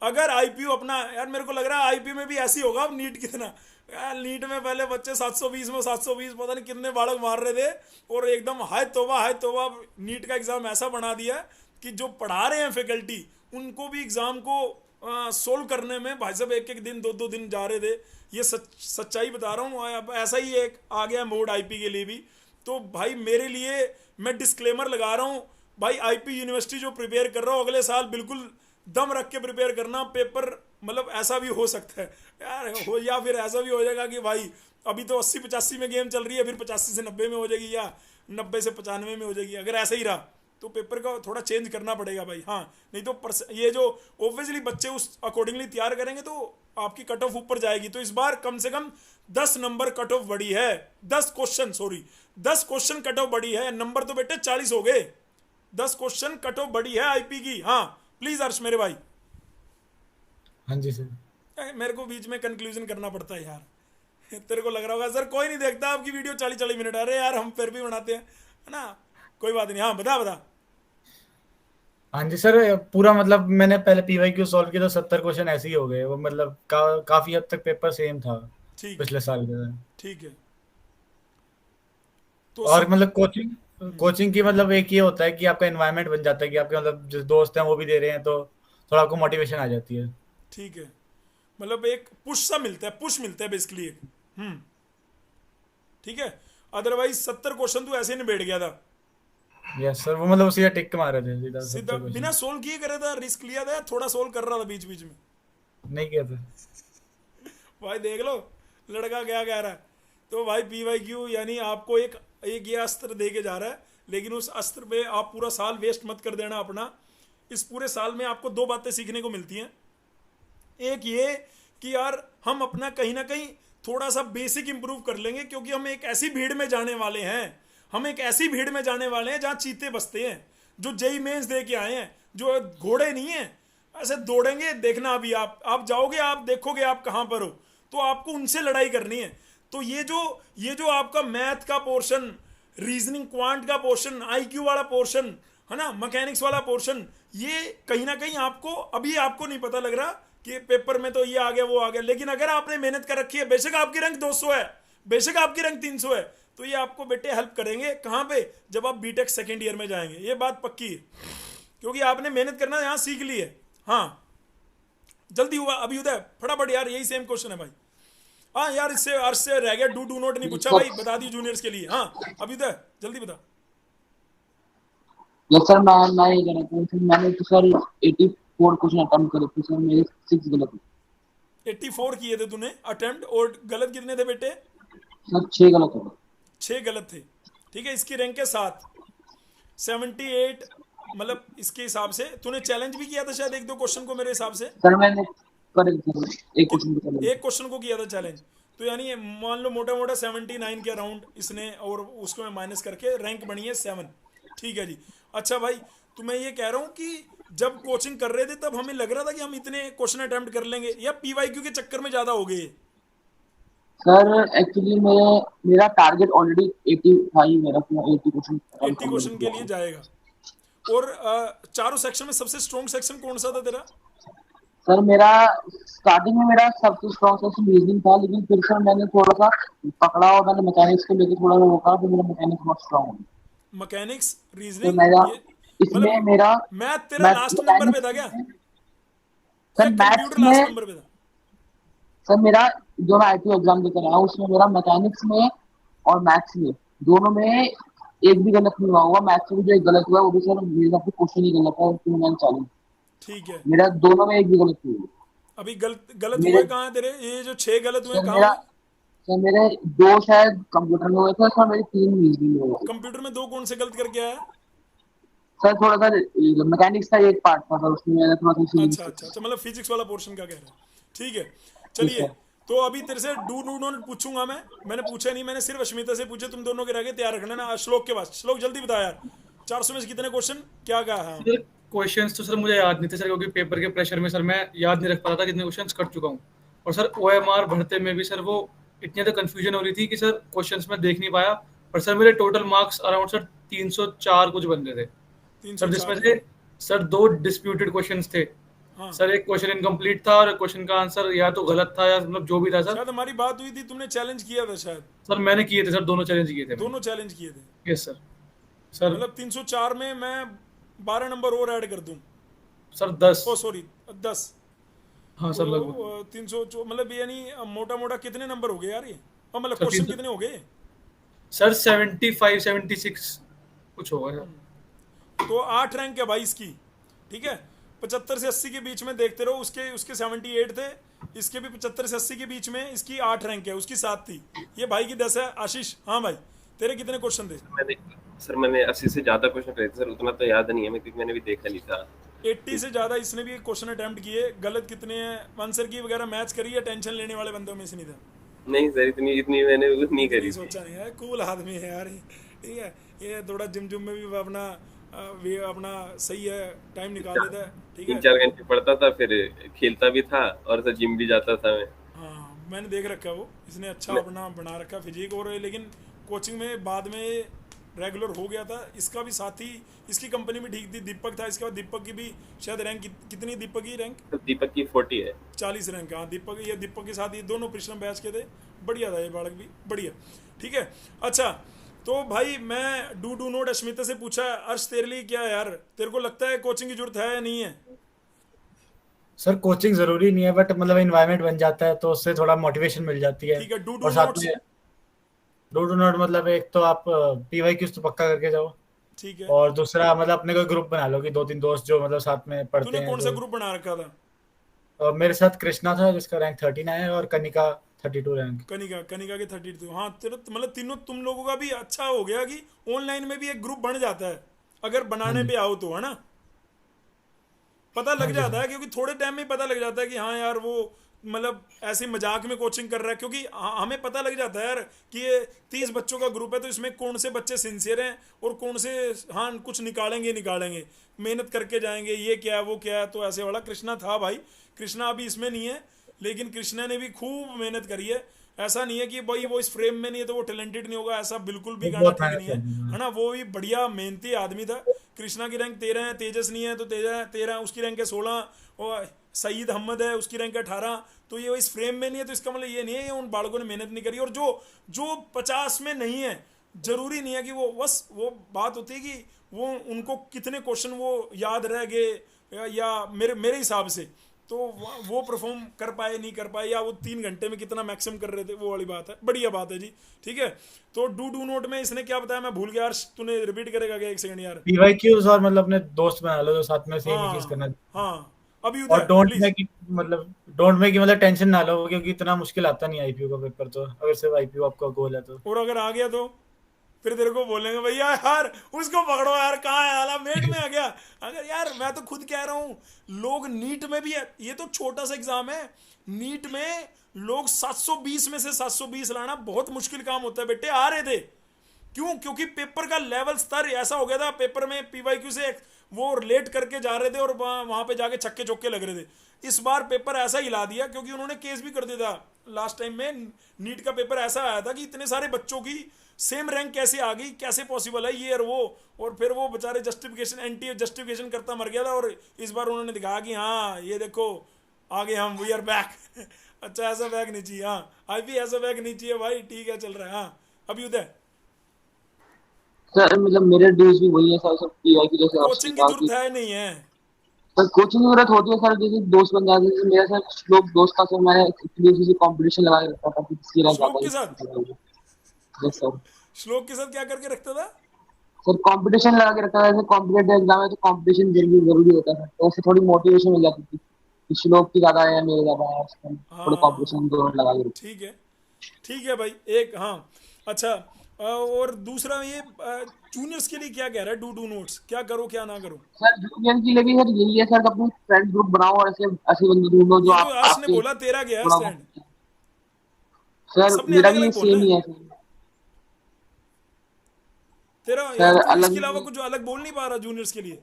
अगर आईपीयू अपना, यार मेरे को लग रहा है आईपीयू में भी ऐसी होगा अब नीट कितना, यार नीट में पहले बच्चे 720 में 720 पता नहीं कितने बालक मार रहे थे, और एकदम हाय तौबा नीट का एग्जाम ऐसा बना दिया कि जो पढ़ा रहे हैं फैकल्टी उनको भी एग्जाम को सोल्व करने में भाई साहब 1-1 दिन 2-2 दिन जा रहे थे। ये सच्चाई बता रहा हूँ। अब ऐसा ही एक आ गया मोड आईपी के लिए भी। तो भाई मेरे लिए मैं डिस्क्लेमर लगा रहा हूँ भाई, आईपी यूनिवर्सिटी जो प्रिपेयर कर रहा हूँ अगले साल बिल्कुल दम रख के प्रिपेयर करना। पेपर मतलब ऐसा भी हो सकता है यार या फिर ऐसा भी हो जाएगा कि भाई अभी तो 80-85 में गेम चल रही है, फिर 85 से 90 में हो जाएगी या 90 से 95 में हो जाएगी। अगर ऐसा ही रहा तो पेपर का थोड़ा चेंज करना पड़ेगा भाई। हाँ, नहीं तो ये जो ऑब्वियसली बच्चे उस अकॉर्डिंगली तैयार करेंगे तो आपकी कट ऑफ ऊपर जाएगी। तो इस बार कम से कम 10 नंबर कट ऑफ बढ़ी है, 10 क्वेश्चन कट ऑफ बढ़ी है। नंबर तो बेटे 40 हो गए, 10 क्वेश्चन कट ऑफ बढ़ी है आईपी की। हाँ प्लीज अर्श मेरे भाई। हाँ जी सर। मेरे को बीच में कंक्लूजन करना पड़ता है यार। तेरे को लग रहा होगा सर कोई नहीं देखता आपकी वीडियो 40-40 मिनट। अरे यार हम फिर भी बनाते हैं, है ना। कोई बात नहीं, हाँ बता बता। हाँ जी सर, पूरा मतलब मैंने पहले पीवाईक्यू सॉल्व किया तो 70 क्वेश्चन ऐसे ही हो गए वो, मतलब काफी हद तक पेपर सेम था ठीक है, पिछले साल के। ठीक है। तो और मतलब कोचिंग कोचिंग की मतलब एक ये होता है कि आपका एनवायरनमेंट बन जाता है कि आपके मतलब जो दोस्त हैं वो भी दे रहे हैं, तो थोड़ा आपको मोटिवेशन आ जाती है। ठीक है, मतलब एक पुश सा मिलता है, पुश मिलता है बेसिकली एक। हम्म, ठीक है। अदरवाइज 70 क्वेश्चन तो ऐसे ही नहीं बैठ गया था, यस सर, वो मतलब सीधा टिक मारे थे सीधा सीधा 70 बिना क्वेश्चन। सोल्व किए करे था, रिस्क लिया था, थोड़ा सोल्व कर रहा था बीच बीच में। नहीं किया था। भाई देख लो लड़का क्या कह रहा है। तो भाई PYQ यानी आपको एक एक ये अस्त्र दे के जा रहा है, लेकिन उस अस्त्र पे आप पूरा साल वेस्ट मत कर देना अपना। इस पूरे साल में आपको 2 बातें सीखने को मिलती हैं। एक ये कि यार हम अपना कहीं ना कहीं थोड़ा सा बेसिक इंप्रूव कर लेंगे, क्योंकि हम एक ऐसी भीड़ में जाने वाले हैं, हम एक ऐसी भीड़ में जाने वाले हैं जहाँ चीते बसते हैं, जो जेई मेंस दे के आए हैं, जो घोड़े नहीं हैं, ऐसे दौड़ेंगे। देखना अभी आप जाओगे, आप देखोगे आप कहाँ पर हो, तो आपको उनसे लड़ाई करनी है। तो ये जो आपका मैथ का पोर्शन, रीजनिंग क्वांट का पोर्शन, IQ वाला पोर्शन है ना, मैकेनिक्स वाला पोर्शन, ये कहीं ना कहीं आपको अभी आपको नहीं पता लग रहा कि पेपर में तो ये आ गया वो आ गया, लेकिन अगर आपने मेहनत कर रखी है, बेशक आपकी रैंक 200 है, बेशक आपकी रैंक 300 है, तो ये आपको बेटे हेल्प करेंगे कहाँ पे, जब आप बीटेक सेकेंड ईयर में जाएंगे। ये बात पक्की है, क्योंकि आपने मेहनत करना यहाँ सीख ली है। हाँ जल्दी हुआ अभी उदय, फटाफट यार, यही सेम क्वेश्चन है भाई। हाँ यार, इससे अर्श से रह गया, डू नोट नहीं पूछा भाई, बता दी जूनियर्स के लिए। हाँ अभी उदय जल्दी बता। यस सर, मैं ये कहना चाहता हूँ सर, मैंने तो सर 84 क्वेश्चन अटेम्प्ट करे थे सर, मेरे 6 गलत हुए। 84 किए थे तूने अटेम्प्ट, और गलत कितने थे बेटे? सर 6 गलत हो गए। 6 गलत थे, ठीक है। इसकी रैंक है 7, 78। मतलब इसके हिसाब से तूने चैलेंज भी किया था शायद 1-2 क्वेश्चन को मेरे हिसाब से। सर मैंने करे थे सर, एक क्वेश्चन को चैलेंज। एक क्वेश्चन को किया था चैलेंज, तो यानी मान लो मोटा मोटा 79 के अराउंड इसने, और उसको मैं माइनस करके रैंक बनी है 7। ठीक है जी। अच्छा भाई, तो मैं ये कह रहा हूँ कि जब कोचिंग कर रहे थे तब हमें लग रहा था कि हम इतने क्वेश्चन अटेम्प्ट कर लेंगे, या PYQ के चक्कर में ज़्यादा हो गए? सर एक्चुअली मेरा टारगेट ऑलरेडी 85 मेरा, 80 क्वेश्चन 80 क्वेश्चन के लिए जाएगा। और चारों सेक्शन में सबसे स्ट्रॉन्ग सेक्शन कौन सा था तेरा? सर मेरा स्टार्टिंग में मेरा सबसे स्ट्रॉन्ग सेक्शन रीजनिंग था, लेकिन फिर सर मैंने थोड़ा सा पकड़ा और मैंने मैकेनिक्स को लेकर थोड़ा सा रोका, तो मेरा मैकेनिक्स बहुत स्ट्रॉन्ग हो गया। मैकेनिक्स, तो रीजनिंग, मेरा ये इसमें मतलब मेरा मैथ तेरा लास्ट नंबर पे था क्या, सर या मैथ्स कंप्यूटर लास्ट में नंबर पे था? सर मेरा जो मैं IQ एग्जाम देकर आया हूँ उसमें मेरा मैकेनिक्स में और मैथ्स में दोनों में एक भी गलत नहीं हुआ होगा। मैथ्स में जो एक गलत हुआ वो भी सर मेरा क्वेश्चन ही गलत है, उसमें मैंने चालू। ठीक है, मेरा दोनों में एक भी गलत नहीं हुआ। अभी गलत मेरे हुए कहाँ हैं तेरे? ये जो 6 गलत हुए सर कहाँ मेरा हुए? सर मेरे 2 शायद कंप्यूटर में हुए थे सर, मेरे 3 रीजनिंग में हुए थे। कंप्यूटर में 2 कौन से गलत करके आया? सर थोड़ा सा मैकेनिक्स का एक पार्ट था सर, उसमें मैंने थोड़ा सा अच्छा, मतलब फिजिक्स वाला पोर्शन का कह रहा है। ठीक है, ठीक चलिए। है। तो अभी तेरे से डू नोट पूछूंगा मैंने पूछा नहीं, मैंने सिर्फ अश्मिता से पूछे, तुम दोनों के रह गए, तैयार रखना ना। श्लोक के पास, श्लोक जल्दी बता यार, 400 में से कितने क्वेश्चन क्या कहा? हाँ सर क्वेश्चंस तो सर मुझे याद नहीं थे सर, क्योंकि पेपर के प्रेशर में सर मैं याद नहीं रख पा रहा था कितने क्वेश्चंस कर चुका हूँ। और सर OMR भरते में भी सर वो इतनी ज़्यादा कंफ्यूजन हो रही थी कि सर क्वेश्चंस में देख नहीं पाया। और सर मेरे टोटल मार्क्स अराउंड सर 304 कुछ बन रहे थे सर, जिसमें 304 से सर 2 डिस्प्यूटेड क्वेश्चंस थे। हाँ, सर एक क्वेश्चन इनकम्प्लीट था और क्वेश्चन का आंसर या तो गलत था या मतलब जो भी था सर। शायद हमारी बात हुई थी, तुमने चैलेंज किया था शायद। सर मैंने किए थे सर, दोनों चैलेंज किए थे मैंने। दोनों चैलेंज किए थे। Yes sir. सर मतलब 304 में मैं 12 नंबर और ऐड कर दूं? सर 10। ओ सॉरी 10। हाँ सर लगभग 300 मतलब यानी मोटा मोटा कितने नंबर हो गए यार ये, और मतलब सर क्वेश्चन 300 कितने हो गए? सर 75 76 कुछ होगा सर। तो 8 रैंक है भाई इसकी। ठीक है, 75 से 80 के बीच में देखते रहो। उसके 78 थे, इसके भी 75 से 80 के बीच में इसकी 8 रैंक है, उसकी 7 थी। ये भाई की 10 है। आशीष, हाँ भाई तेरे कितने क्वेश्चन थे? मैंने 80 से ज्यादा क्वेश्चन करे थे सर, उतना तो याद नहीं है मैं, क्योंकि मैंने भी देखा नहीं था। 80 से ज्यादा इसने भी क्वेश्चन अटेम्प्ट किए। गलत कितने हैं? आंसर की वगैरह मैच करी है? टेंशन लेने वाले बंदों में से नहीं था? नहीं सर, इतनी मैंने नहीं करी थी। सोचा नहीं है, कूल आदमी है यार। ठीक है, ये थोड़ा जिम में भी अपना सही है, टाइम निकाल लेता है। ठीक है, 3-4 घंटे पढ़ता था, फिर खेलता भी था और सर जिम भी जाता था मैं। हाँ मैंने देख रखा है वो, इसने अच्छा अपना बना रखा फिजिक। और लेकिन कोचिंग में बाद में रेगुलर हो गया था। इसका भी साथी, इसकी कंपनी भी ठीक थी, दीपक था। इसके बाद दीपक की भी शायद रैंक कितनी, दीपक की रैंक तो दीपक की 40 है। 40 रैंक। हाँ दीपक, ये दीपक के साथ ये दोनों कृष्ण बैच के थे। बढ़िया था ये बालक भी, बढ़िया। ठीक है, अच्छा तो भाई मैं डू नोट अश्मिता से पूछा, अर्श तेरे लिए क्या है यार, तेरे को लगता है कोचिंग की जरूरत है या नहीं है? सर कोचिंग जरूरी नहीं है, बट मतलब एनवायरनमेंट बन जाता है तो उससे थोड़ा मोटिवेशन मिल जाती है। ठीक है, डू और साथ नोट्स। में डू नोट मतलब एक तो आप PYQs तो पक्का करके जाओ, ठीक है, और दूसरा मतलब अपने कोई ग्रुप बना लो कि 2-3 दोस्त जो मतलब साथ में पढ़ते तूने हैं। कौन सा ग्रुप बना रखा था? मेरे साथ कृष्णा था जिसका रैंक 39 है, और कनिका 32 रैंक। कनिका के 32। हाँ तेरा मतलब तीनों तुम लोगों का भी अच्छा हो गया कि ऑनलाइन में भी एक ग्रुप बन जाता है अगर बनाने पे आओ तो, है ना? पता लग जाता है, क्योंकि थोड़े टाइम में ही पता लग जाता है कि हाँ यार वो मतलब ऐसे मजाक में कोचिंग कर रहा है, क्योंकि हमें पता लग जाता है यार कि ये 30 बच्चों का ग्रुप है तो इसमें कौन से बच्चे सिंसियर हैं और कौन से हाँ कुछ निकालेंगे, मेहनत करके जाएंगे, ये क्या है वो क्या है। तो ऐसे वाला कृष्णा था भाई। कृष्णा अभी इसमें नहीं है, लेकिन कृष्णा ने भी खूब मेहनत करी है। ऐसा नहीं है कि भाई वो इस फ्रेम में नहीं है तो वो टैलेंटेड नहीं होगा, ऐसा बिल्कुल भी कहना बहुत ठीक मेहनत नहीं है, करनी है ना? वो भी बढ़िया मेहनती आदमी था। कृष्णा की रैंक 13 है, तेजस नहीं है तो 13, उसकी रैंक है 16, और सईद अहमद है उसकी रैंक है 18। तो ये इस फ्रेम में नहीं है तो इसका मतलब ये नहीं है कि उन बालकों ने मेहनत नहीं करी। और जो 50 में नहीं है, जरूरी नहीं है कि वो बस, वो बात होती है कि वो उनको कितने क्वेश्चन वो याद रह गए, या मेरे हिसाब से तो वो परफॉर्म कर पाए नहीं कर पाए, या वो 3 घंटे में कितना मैक्सिमम कर रहे थे, वो वाली बात है। बढ़िया बात है जी। ठीक है, तो डू नोट में इसने क्या बताया मैं भूल गया यार, तूने रिपीट करेगा क्या? 1 सेकंड यार। PYQs और मतलब अपने दोस्त बना लो जो साथ में सेम ही चीज हाँ करना। हाँ, अभी और उदय डोंट प्लीज। में कि मतलब टेंशन ना लो, क्योंकि इतना मुश्किल आता नहीं IPO का पेपर, तो अगर सिर्फ IPO आपका गोल है तो। और अगर आ गया तो फिर तेरे को बोलेंगे भैया यार उसको पकड़ो यार, कहाँ है आला, मेट में आ गया। अगर यार मैं तो खुद कह रहा हूँ, लोग नीट में भी है, ये तो छोटा सा एग्जाम है, नीट में लोग 720 में से 720 लाना बहुत मुश्किल काम होता है बेटे। आ रहे थे क्यों? क्योंकि पेपर का लेवल स्तर ऐसा हो गया था, पेपर में PYQ से वो लेट करके जा रहे थे और वहां पे जाके छक्के चौके लग रहे थे। इस बार पेपर ऐसा हिला दिया क्योंकि उन्होंने केस भी कर दिया था लास्ट टाइम में। नीट का पेपर ऐसा आया था कि इतने सारे बच्चों की सेम रैंक कैसे आ गई, कैसे पॉसिबल है ये और वो, और फिर वो बेचारे जस्टिफिकेशन एंटी जस्टिफिकेशन करता मर गया था। और इस बार उन्होंने दिखाया कि हाँ ये देखो आगे हम वी आर बैक। अच्छा ऐसा बैक नहीं चाहिए, हाँ अभी ऐसा बैक नहीं चाहिए भाई, ठीक है चल रहा है। हाँ अभी उदय, सर मतलब मेरे ड्यूज भी वही है सर, सब PYQ जैसे आपने कोचिंग की कहा जरूरत कि है नहीं है? सर कोचिंग की जरूरत होती है सर, जैसे दोस्त बन जाते हैं। मेरा सर श्लोक दोस्त का सर, मैंने एक्चुअली से कंपटीशन लगा के रखा था कि किसकी रैंक श्लोक आता के साथ? है। Yes sir. श्लोक के साथ क्या करके रखता था? सर कंपटीशन लगा के रखा था, जैसे कॉम्पिटेटिव एग्जाम है तो कंपटीशन जरूरी होता है, तो उससे थोड़ी मोटिवेशन मिल जाती थी कि श्लोक की ज्यादा है या मेरे ज्यादा है, थोड़ा हाँ कंपटीशन दोनों लगा के रखा। ठीक है भाई। एक हाँ अच्छा, और दूसरा ये जूनियर्स के लिए क्या कह रहा है डू नोट्स, क्या करो क्या ना करो? सर जूनियर के लिए भी सर यही है सर, अपनी फ्रेंड ग्रुप बनाओ और ऐसे ऐसे बंदे ढूंढो जो ये तो आप अर्श ने आपके बोला, तेरा क्या है थोड़ा स्टैंड? सर सबने मेरा अलग भी अलग बोलना सेम ही है है सर। तेरा सर यार, तू अलग इसके अलावा कुछ अलग बोल नहीं पा रहा जूनियर्स के लिए?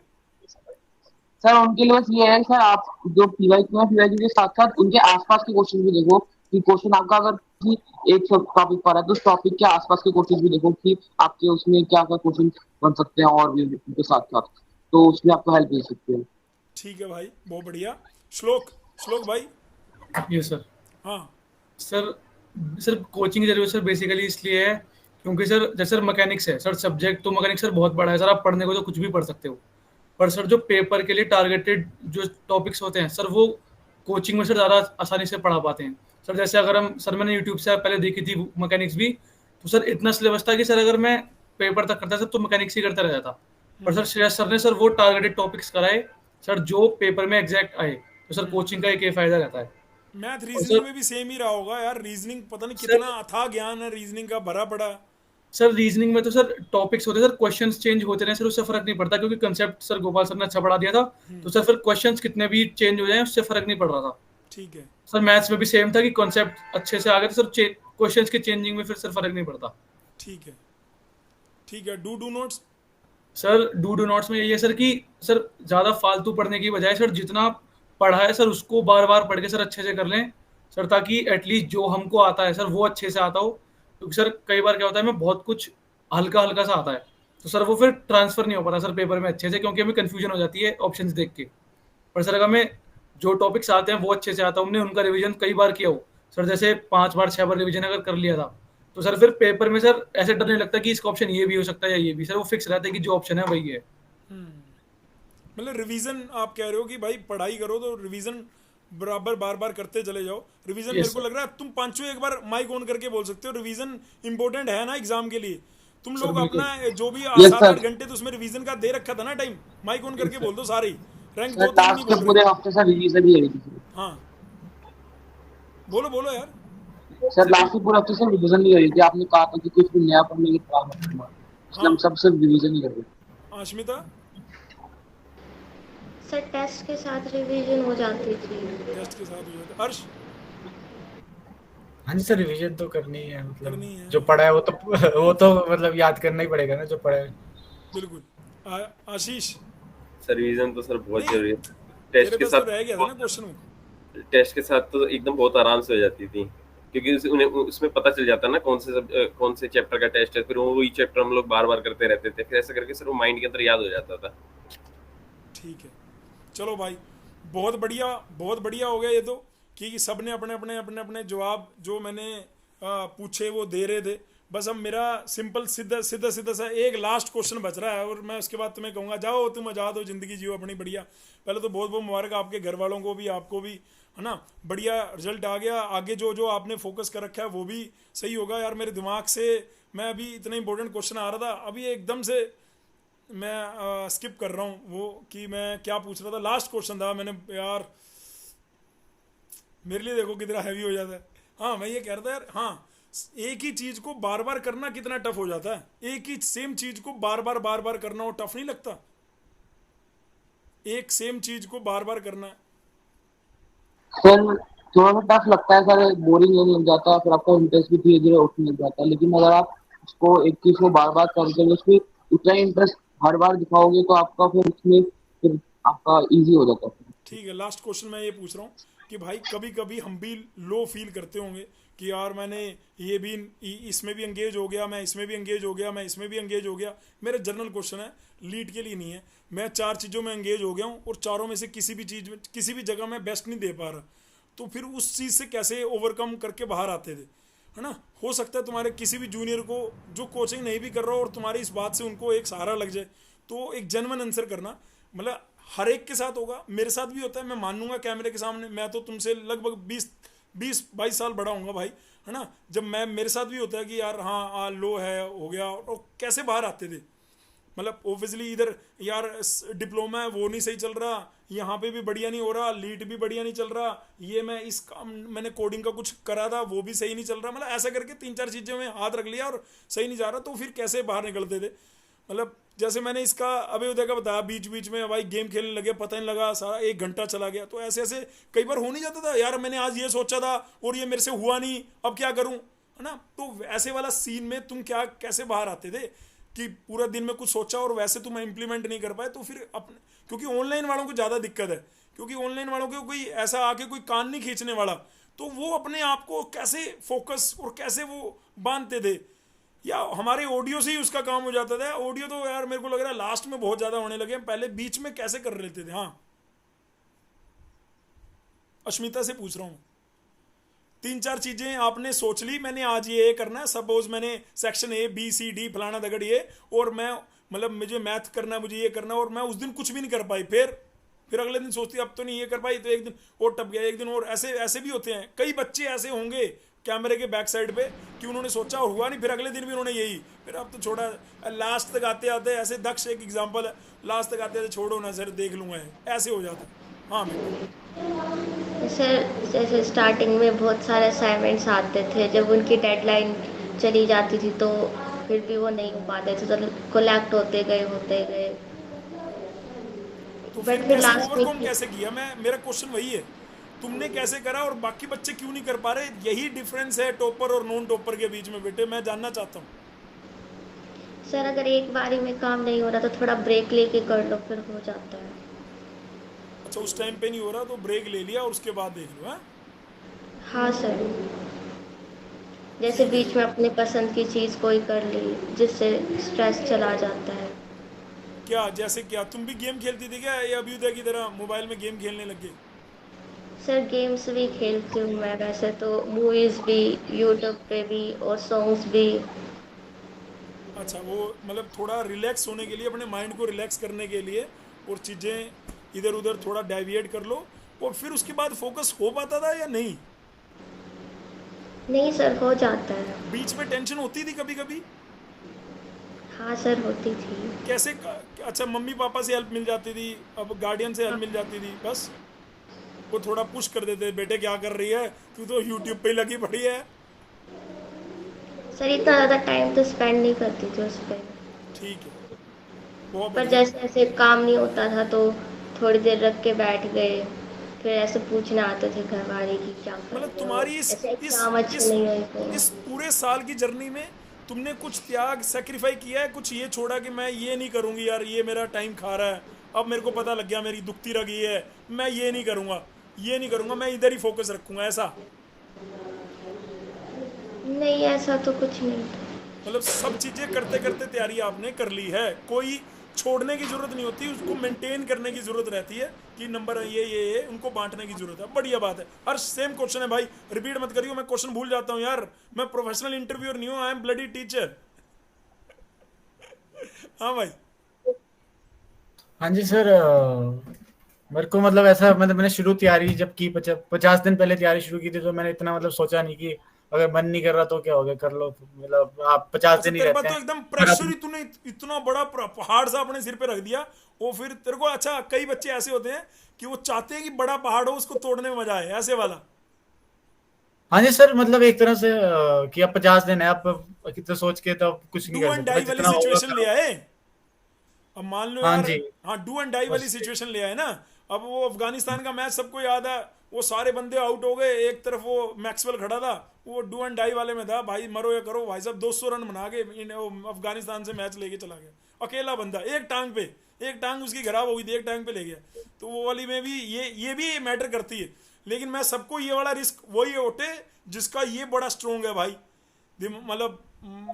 सर उनके लिए बस ये है सर, आप जो PYQ है PYQ के साथ साथ उनके आसपास के क्वेश्चन भी देखो कि क्वेश्चन आपका अगर किसी एक टॉपिक पर है तो उस टॉपिक के आसपास के क्वेश्चन भी देखो कि आपके उसमें क्या क्या क्वेश्चन बन सकते हैं, और भी उनके साथ साथ तो उसमें आपको हेल्प मिल सकती है। ठीक है भाई, बहुत बढ़िया। श्लोक भाई। ये सर, हाँ सर सर कोचिंग की जरूरत सर बेसिकली इसलिए है क्योंकि सर जैसे सर मैकेनिक्स है सर, सब्जेक्ट तो मैकेनिक्स सर बहुत बड़ा है सर, आप पढ़ने को तो कुछ भी पढ़ सकते हो, पर सर जो पेपर के लिए टारगेटेड जो टॉपिक्स होते हैं सर, वो कोचिंग में सर ज़्यादा आसानी से पढ़ा पाते हैं सर। जैसे अगर हम सर, मैंने यूट्यूब से पहले देखी थी मैकेनिक्स भी, तो सर इतना सिलेबस था कि सर अगर मैं पेपर तक करता सर तो मैकेनिक्स ही करता रहता था। पर सर श्रेयस सर ने सर वो टारगेटेड टॉपिक्स कराए सर जो पेपर में एग्जैक्ट आए, तो सर कोचिंग का एक ये फायदा रहता है। मैथ और रीजनिंग सर में भी सेम ही रहा होगा यार, रीजनिंग पता नहीं सर कितना अथाह ज्ञान है रीजनिंग का भरा पड़ा। सर रीजनिंग में तो सर टॉपिक्स होते हैं सर, क्वेश्चंस चेंज होते रहे सर, उससे फर्क नहीं पड़ता क्योंकि कंसेप्ट सर गोपाल सर ने अच्छा पढ़ा दिया था, तो सर फिर क्वेश्चंस कितने भी चेंज हो जाए उससे फर्क नहीं पड़ रहा था। ठीक है सर मैथ्स में भी सेम था कि कॉन्सेप्ट अच्छे से आ गए तो सर क्वेश्चंस के चेंजिंग में फिर सर फर्क नहीं पड़ता। ठीक है do notes. Sir do notes में यही है सर कि सर ज़्यादा फालतू पढ़ने की बजाय सर जितना पढ़ा है सर उसको बार बार पढ़ के सर अच्छे से कर लें सर, ताकि एटलीस्ट जो हमको आता है सर वो अच्छे से आता हो। क्योंकि सर कई बार क्या होता है हमें बहुत कुछ हल्का हल्का सा आता है तो सर वो फिर ट्रांसफर नहीं हो पाता सर पेपर में अच्छे से, क्योंकि हमें कंफ्यूजन हो जाती है ऑप्शंस देख के। पर सर अगर हमें जो टॉपिक्स आते हैं वो अच्छे से आता है, हमने उनका रिवीजन कई बार किया हो सर, जैसे 5 बार 6 बार रिवीजन अगर कर लिया था, तो सर फिर पेपर में सर ऐसे डर नहीं लगता कि इसका ऑप्शन ये भी हो सकता है या ये भी, सर वो फिक्स रहता है कि जो ऑप्शन है वही है। मतलब रिवीजन आप कह रहे हो कि भाई पढ़ाई करो तो रिवीजन बराबर बार बार करते चले जाओ। रिवीजन Yes, मेरे को लग रहा है तुम पांचों एक बार माइक ऑन करके बोल सकते हो, रिवीजन इंपॉर्टेंट है ना एग्जाम के लिए। तुम सर, लोग बिल्कुल। अपना जो भी Yes, 7-8 sir. घंटे तो उसमें रिवीजन का दे रखा था ना टाइम, माइक ऑन करके बोल दो सारे ही। रैंक सर 2-3 नहीं लास्ट के बोल पूरे रहे। हफ्ते सर रिवीजन ही है सर। हाँ बोलो बोलो यार। सर लास्ट के पूरे हफ्ते सर रिवीजन नहीं हो रही थी, आपने कहा था कि कुछ भी नया पढ़ने की ट्राई मत करना, इसलिए हम सब सिर्फ रिवीजन ही कर रहे हैं। आश्मिता सर टेस्ट के साथ रिवीजन हो जाती थी। टेस्ट के साथ हो जाता। अर्श हाँ जी सर, रिवीजन तो करनी है, मतलब करनी है। जो पढ़ा है वो तो मतलब याद करना ही पड़ेगा ना जो पढ़ा है। बिल्कुल। आशीष सर रिवीजन तो सर बहुत नहीं, जरूरी है। तेरे टेस्ट के पास तो साथ रह गया था ना क्वेश्चन। टेस्ट के साथ तो एकदम बहुत आराम से हो जाती थी, क्योंकि उन्हें उसमें पता चल जाता ना कौन से चैप्टर का टेस्ट है, फिर वही चैप्टर हम लोग बार बार करते रहते थे, फिर ऐसा करके सर वो माइंड के अंदर याद हो जाता था। ठीक है चलो भाई, बहुत बढ़िया हो गया ये तो, कि सब ने अपने जवाब जो मैंने पूछे वो दे रहे थे। बस अब मेरा सिंपल सीधा सा एक लास्ट क्वेश्चन बच रहा है, और मैं उसके बाद तुम्हें कहूँगा जाओ तुम आज़ाद हो, ज़िंदगी जियो अपनी बढ़िया। पहले तो बहुत बहुत मुबारक आपके घर वालों को भी, आपको भी, है ना। बढ़िया रिजल्ट आ गया, आगे जो जो आपने फोकस कर रखा है वो भी सही होगा। यार मेरे दिमाग से मैं अभी इतना इंपॉर्टेंट क्वेश्चन आ रहा था, अभी एकदम से मैं स्किप कर रहा हूँ वो, कि मैं क्या पूछ रहा था। लास्ट क्वेश्चन था मैंने यार, मेरे लिए देखो कितना हैवी हो जाता है। हाँ मैं ये कह रहा था यार, हाँ एक ही चीज़ को बार बार करना कितना टफ हो जाता है। एक ही सेम चीज़ को बार बार करना वो टफ नहीं लगता? एक सेम चीज़ को बार बार करना सर थोड़ा सा टफ लगता है सर, बोरिंग नहीं लग जाता है, फिर आपका इंटरेस्ट भी धीरे धीरे उठने लग जाता है। लेकिन अगर आप उसको एक चीज को बार बार करके उसमें उतना इंटरेस्ट हर बार दिखाओगे तो आपका फिर उसमें फिर आपका इजी हो जाता है। ठीक है। लास्ट क्वेश्चन मैं ये पूछ रहा हूँ कि भाई कभी कभी हम भी लो फील करते होंगे कि यार मैंने ये भी इसमें भी एंगेज हो गया, मैं इसमें भी एंगेज हो गया, मैं इसमें भी एंगेज हो गया। मेरा जनरल क्वेश्चन है, लीड के लिए नहीं है। मैं 4 चीज़ों में एंगेज हो गया हूँ और चारों में से किसी भी चीज़ में किसी भी जगह में बेस्ट नहीं दे पा रहा, तो फिर उस चीज़ से कैसे ओवरकम करके बाहर आते थे, है ना। हो सकता है तुम्हारे किसी भी जूनियर को जो कोचिंग नहीं भी कर रहा हो और तुम्हारी इस बात से उनको एक सहारा लग जाए, तो एक जेन्युइन आंसर करना। मतलब हर एक के साथ होगा, मेरे साथ भी होता है, मैं मानूंगा कैमरे के सामने। मैं तो तुमसे लगभग 20-22 साल बड़ा हूँगा भाई, है ना। जब मेरे साथ भी होता है कि यार हाँ लो है हो गया, और कैसे बाहर आते थे। मतलब ऑब्वियसली इधर यार डिप्लोमा है वो नहीं सही चल रहा, यहाँ पे भी बढ़िया नहीं हो रहा, लीड भी बढ़िया नहीं चल रहा, ये मैंने कोडिंग का कुछ करा था वो भी सही नहीं चल रहा। मतलब ऐसा करके 3-4 चीज़ें में हाथ रख लिया और सही नहीं जा रहा, तो फिर कैसे बाहर निकलते थे। मतलब जैसे मैंने इसका अभी उदय का बताया, बीच बीच में भाई गेम खेलने लगे, पता नहीं लगा सारा 1 घंटा चला गया। तो ऐसे ऐसे कई बार हो नहीं जाता था, यार मैंने आज ये सोचा था और ये मेरे से हुआ नहीं, अब क्या करूं, है ना। तो ऐसे वाला सीन में तुम कैसे बाहर आते थे कि पूरा दिन में कुछ सोचा और वैसे तुम इम्प्लीमेंट नहीं कर पाए। तो फिर अपने, क्योंकि ऑनलाइन वालों को ज़्यादा दिक्कत है, क्योंकि ऑनलाइन वालों को कोई ऐसा आके कोई कान नहीं खींचने वाला, तो वो अपने आप को कैसे फोकस और कैसे वो बांधते थे। या हमारे ऑडियो से ही उसका काम हो जाता था। ऑडियो तो यार मेरे को लग रहा है लास्ट में बहुत ज़्यादा होने लगे, पहले बीच में कैसे कर लेते थे। हाँ अश्मिता से पूछ रहा हूँ, 3-4 चीज़ें आपने सोच ली, मैंने आज ये करना है। सपोज मैंने section A B C D फलाना दगड़ ये, और मैं मतलब मुझे मैथ करना है, मुझे ये करना है, और मैं उस दिन कुछ भी नहीं कर पाई, फिर अगले दिन सोचती अब तो नहीं ये कर पाई, तो एक दिन और टप गया, एक दिन और। ऐसे भी होते हैं कई बच्चे ऐसे होंगे कैमरे के बैक साइड पे कि उन्होंने सोचा और हुआ नहीं, फिर अगले दिन भी उन्होंने यही, फिर अब तो छोड़ा, लास्ट तक आते आते ऐसे। दक्ष एक एग्जांपल है, लास्ट तक आते आते छोड़ो ना सर देख लूँगा, ऐसे हो जाता। हाँ सर जैसे स्टार्टिंग में बहुत सारे असाइनमेंट्स आते थे, जब उनकी डेडलाइन चली जाती थी तो फिर भी वो नहीं हो पाते थे, तो कलेक्ट होते गए। तो फिर कैसे ओवरकम कैसे किया? मेरा क्वेश्चन वही है, तुमने कैसे करा और बाकी बच्चे क्यों नहीं कर पा रहे? यही डिफरेंस है टॉपर और नॉन टॉपर के बीच में बेटे, मैं जानना चाहता हूँ। सर अगर एक बारी में काम नहीं हो रहा तो थोड़ा ब्रेक लेके कर लो, फिर हो जाता है। अच्छा उस टाइम पे नहीं हो रहा तो ब्रेक ले लिया और उसके बाद देख लो। हाँ हाँ सर। जैसे ठीक है। बीच में अपनी पसंद की चीज़ कोई कर ली जिससे स्ट्रेस चला जाता है। क्या जैसे क्या तुम भी गेम खेलती थी क्या, या अभ्युदय की तरह मोबाइल में गेम खेलने लग गए? सर गेम्स भी खेलती हूँ मैं, वैसे तो मूवीज़ भी, यूट्यूब पे भी और सॉन्ग्स भी। अच्छा, वो मतलब थोड़ा रिलैक्स होने के लिए, अपने माइंड को रिलैक्स करने के लिए, और चीज़ें इधर उधर थोड़ा डेविएट कर लो, और फिर उसके बाद फोकस हो पाता था या नहीं? नहीं सर, हो जाता है। बीच में टेंशन होती थी कभी कभी? हाँ सर, होती थी। कैसे अच्छा, मम्मी पापा से हेल्प मिल जाती थी, अब गार्डियन से हेल्प हाँ मिल जाती थी, बस वो थोड़ा पुश कर देते, बेटे क्या कर रही है तू, तो यूट्यूब पे ही लगी पड़ी है। सर, इतना ज़्यादा टाइम तो स्पेंड नहीं करती थी उस पर। ठीक है, बहुत पर बढ़िया। जैसे ऐसे काम नहीं होता था तो थोड़ी देर रख के बैठ गए, फिर ऐसे पूछने आते थे घर वाले कि क्या कर मतलब रहे हो, तुम्हारी ऐसे इस एग्जाम अच्छे इस नहीं हुए तो। इस पूरे साल की जर्नी में तुमने कुछ त्याग, सेक्रीफाई किया है, कुछ ये छोड़ा कि मैं ये नहीं करूंगी यार, ये मेरा टाइम खा रहा है, अब मेरे को पता लग गया मेरी दुखती रग ये है, मैं ये नहीं करूंगा, ये नहीं करूंगा, मैं इधर ही फोकस रखूंगा, ऐसा? नहीं, ऐसा तो कुछ नहीं था। मतलब सब चीजें करते करते तैयारी आपने कर ली है, कोई छोड़ने की जरूरत नहीं होती, उसको मेंटेन करने की जरूरत रहती है कि नंबर ये उनको बांटने की जरूरत है। बढ़िया बात है। हर सेम क्वेश्चन है भाई, रिपीट मत करियो, मैं क्वेश्चन भूल जाता हूँ यार, मैं प्रोफेशनल इंटरव्यूअर नहीं हूँ, आई एम ब्लडी टीचर। हाँ भाई। हाँ जी सर, मेरे को मतलब ऐसा, मतलब मैंने शुरू तैयारी जब की 50 दिन पहले तैयारी शुरू की थी, तो मैंने इतना मतलब सोचा नहीं कि अगर मन नहीं कर रहा तो क्या हो गया, कर लो, मतलब आप 50 अच्छा, दिन ही तेरे पास रहते तो हैं। एकदम अगर प्रेशर ही, आप- तूने इतना बड़ा पहाड़ सा अपने सिर पे रख दिया, वो फिर तेरे को, अच्छा कई बच्चे ऐसे होते हैं कि वो चाहते हैं कि बड़ा पहाड़ हो, उसको तोड़ने में मजा आए, ऐसे वाला? हाँ जी सर, मतलब एक तरह से कि अब 50 दिन है, आप कितने सोच के तो कुछ नहीं डू कर एंड सकते, बस डाई वाली जितना होगा सिचुएशन ले करो। आए। अब मान लो हाँ यार, जी, हाँ डू एंड डाई वाली बस सिचुएशन ले आए ना। अब वो अफगानिस्तान का मैच सबको याद है, वो सारे बंदे आउट हो गए, एक तरफ वो मैक्सवेल खड़ा था, वो डू एंड डाई वाले में था, भाई मरो या करो, भाई साहब 200 रन बना के अफगानिस्तान से मैच लेके चला गया, अकेला बंदा, एक टांग पे, एक टांग उसकी खराब हो गई थी, एक टांग पे ले गया। तो वो वाली में भी ये भी मैटर करती है। लेकिन मैं सबको ये वाला रिस्क वही उठे जिसका ये बड़ा स्ट्रोंग है भाई, मतलब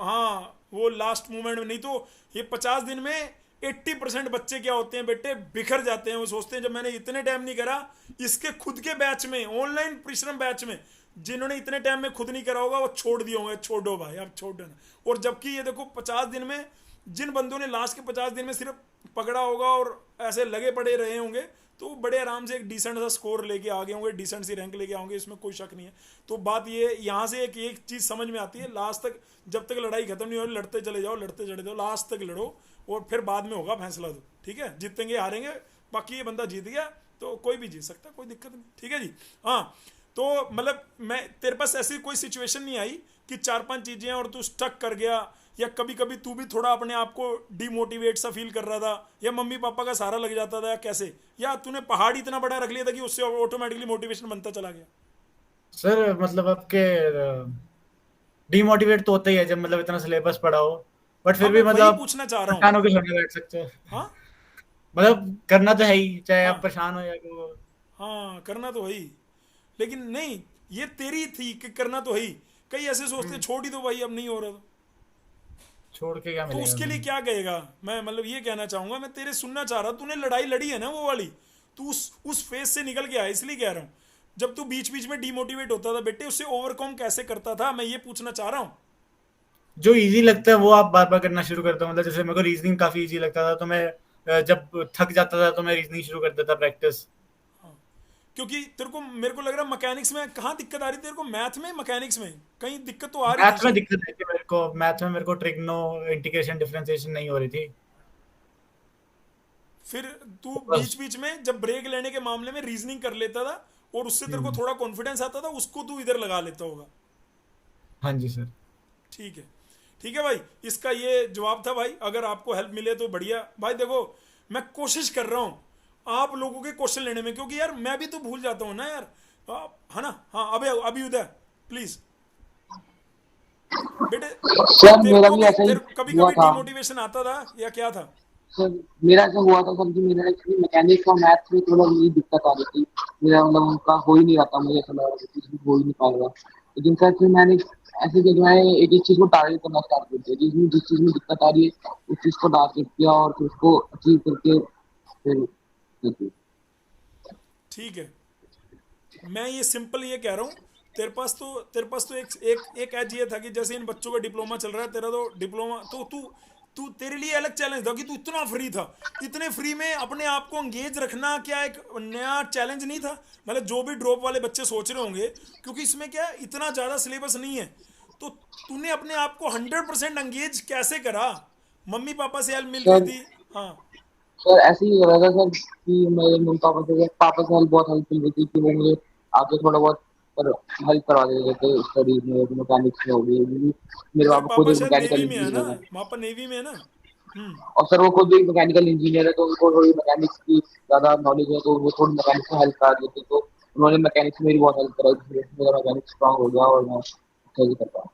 हाँ, वो लास्ट मोमेंट में, नहीं तो ये 50 दिन में 80% बच्चे क्या होते हैं बेटे, बिखर जाते हैं, वो सोचते हैं जब मैंने इतने टाइम नहीं करा, इसके खुद के बैच में, ऑनलाइन परिश्रम बैच में जिन्होंने इतने टाइम में खुद नहीं करा होगा, वो छोड़ दिए होंगे, छोड़ो भाई अब छोड़ देना। और जबकि ये देखो 50 दिन में जिन बंदों ने लास्ट के 50 दिन में सिर्फ पकड़ा होगा और ऐसे लगे पड़े रहे होंगे, तो बड़े आराम से एक डिसेंट सा स्कोर लेके आ गए होंगे, डिसेंट सी रैंक लेके आएंगे, इसमें कोई शक नहीं है। तो बात ये यहाँ से एक चीज़ समझ में आती है, लास्ट तक जब तक लड़ाई खत्म नहीं हो रही, लड़ते चले जाओ, लड़ते चले जाओ, लास्ट तक लड़ो, और फिर बाद में होगा फैसला दो, ठीक है? जीतेंगे हारेंगे, बाकी ये बंदा जीत गया तो कोई भी जीत सकता, कोई दिक्कत नहीं, ठीक है जी। हाँ, तो मतलब मैं, तेरे पास ऐसी कोई सिचुएशन नहीं आई कि 4-5 चीज़ें और तू स्टक कर गया, या कभी कभी तू भी थोड़ा अपने आप को डिमोटिवेट सा फील कर रहा था, या मम्मी पापा का सहारा लग जाता था, या कैसे, या तूने पहाड़ इतना बड़ा रख लिया था कि उससे ऑटोमेटिकली मोटिवेशन बनता चला गया? सर, मतलब आपके डिमोटिवेट तो होता ही है जब मतलब इतना सिलेबस पढ़ा हो, बट हाँ, फिर मैं भी वही मतलब पूछना चाह रहा हूँ। परेशान होकर सोने बैठ सकते हो। हाँ मतलब करना तो है ही, चाहे आप हाँ परेशान हो या वो। हाँ, करना तो है ही, लेकिन नहीं, ये तेरी थी कि करना तो है ही। कई ऐसे सोचते हैं छोड़ ही दो भाई, अब नहीं हो रहा छोड़ के क्या तो मिलेगा उसके लिए हमें? क्या कहेगा? मैं मतलब ये कहना चाहूंगा, मैं तेरे सुनना चाह रहा, तूने लड़ाई लड़ी है ना वो वाली, तू उस फेज से निकल के आया, इसलिए कह रहा हूँ। जब तू बीच बीच में डिमोटिवेट होता था बेटे, उससे ओवरकम कैसे करता था, मैं ये पूछना चाह रहा हूँ। जो इजी लगता है वो आप बार बार करना शुरू करते हो, मतलब जैसे मेरे को रीजनिंग काफी इजी लगता था, तो मैं जब थक जाता था तो मैं रीजनिंग शुरू कर देता, प्रैक्टिस। हाँ, क्योंकि तेरे को, मेरे को लग रहा मैकेनिक्स में कहाँ दिक्कत आ रही थी तेरे को, मैथ में, मैकेनिक्स में कहीं दिक्कत तो आ रही थी मैथ में शायद। दिक्कत आई थी मेरे को, मैथ में मेरे को ट्रिग्नो इंटीग्रेशन डिफरेंशिएशन नहीं हो रही थी। फिर तू बस। बीच बीच में जब ब्रेक लेने के मामले में रीजनिंग कर लेता था, और उससे तेरे को थोड़ा कॉन्फिडेंस आता था, उसको तू इधर लगा लेता होगा। हाँ जी सर। ठीक है, ठीक है भाई, इसका ये जवाब था भाई। अगर आपको हेल्प मिले तो बढ़िया भाई। देखो, मैं कोशिश कर रहा हूँ आप लोगों के क्वेश्चन लेने में, क्योंकि यार मैं भी तो भूल जाता हूँ ना यार, है ना? हाँ, अभी उदय प्लीज बेटे, सर तेरे मेरा को भी भी ऐसा ही कभी हुआ कभी था। डिमोटिवेशन आता था या क्या था? सर मेरा ऐसा हुआ था सर कि मेरा एक्चुअली मैकेनिक्स और मैथ्स में थोड़ा यही दिक्कत आ रही थी, मेरा मतलब उनका हो ही नहीं रहा था, मुझे ऐसा लग रहा था कि हो ही नहीं पाएगा। लेकिन सर फिर मैंने ऐसे किया कि मैंने एक एक चीज को टारगेट करना स्टार्ट कर दिया, जिस चीज में दिक्कत आ रही है उस चीज को टारगेट किया और फिर उसको अचीव करके फिर करके। ठीक है, मैं ये सिंपल ये कह रहा हूँ, तेरे पास तो एक एक एक एज ये था कि जैसे इन बच्चों का डिप्लोमा चल रहा है, तेरा तो डिप्लोमा तो तू तू तेरे लिए अलग चैलेंज था कि तू इतना फ्री था, इतने फ्री में अपने आप को एंगेज रखना क्या एक नया चैलेंज नहीं था? मतलब जो भी ड्रॉप वाले बच्चे सोच रहे होंगे, क्योंकि इसमें क्या है, इतना ज़्यादा सिलेबस नहीं है, तो तूने अपने आप को 100% एंगेज कैसे करा? मम्मी पापा से हेल्प मिल रही सर थी? हाँ। सर ऐसे ही हो रहा था सर कि मेरे मम्मी पापा से हेल्प बहुत हेल्प मिल रही थी कि वो मुझे आगे थोड़ा बहुत पर हेल्प करवा देते थे स्टडीज में, मैकेनिक्स में हो गई, क्योंकि मेरे तेरे पापा खुद पापा एक शायद मैकेनिकल नेवी में है ना? इंजीनियर है। पापा नेवी में है ना? हम्म। और सर वो खुद भी एक मैकेनिकल इंजीनियर है, तो उनको थोड़ी मैकेनिक्स की ज़्यादा नॉलेज है, तो वो थोड़ी मैकेनिक्स में हेल्प करा देते, तो उन्होंने मैकेनिक्स में मेरी बहुत हेल्प कराई, जिससे मेरा मैकेनिक्स स्ट्रांग हो गया और मैं अच्छा ही कर पाया।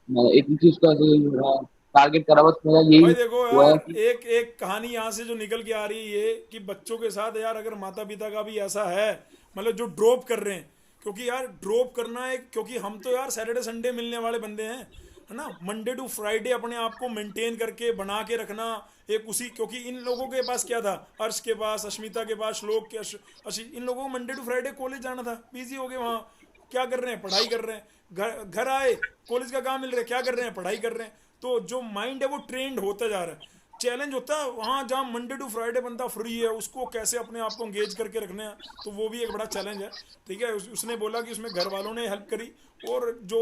मैं एक ही चीज़ को ऐसे टारगेट करा, बस मेरा यही भाई देखो हुआ है यार, कि एक एक कहानी यहाँ से जो निकल के आ रही है ये कि बच्चों के साथ यार अगर माता पिता का भी ऐसा है, मतलब जो ड्रॉप कर रहे हैं, क्योंकि यार ड्रॉप करना है, क्योंकि हम तो यार सैटरडे संडे मिलने वाले बंदे हैं, है ना? मंडे टू फ्राइडे अपने आप को मेंटेन करके बना के रखना एक उसी, क्योंकि इन लोगों के पास क्या था, अर्श के पास, अश्मिता के पास, श्लोक के इन लोगों को मंडे टू फ्राइडे कॉलेज जाना था, बिजी हो गए वहाँ, क्या कर रहे हैं, पढ़ाई कर रहे हैं, घर घर आए, कॉलेज का काम मिल रहा है, क्या कर रहे हैं, पढ़ाई कर रहे हैं, तो जो माइंड है वो ट्रेंड होता जा रहा है। चैलेंज होता है वहाँ जहाँ मंडे टू फ्राइडे बंदा फ्री है, उसको कैसे अपने आप को एंगेज करके रखना है, तो वो भी एक बड़ा चैलेंज है। ठीक है, उसने बोला कि उसमें घर वालों ने हेल्प करी, और जो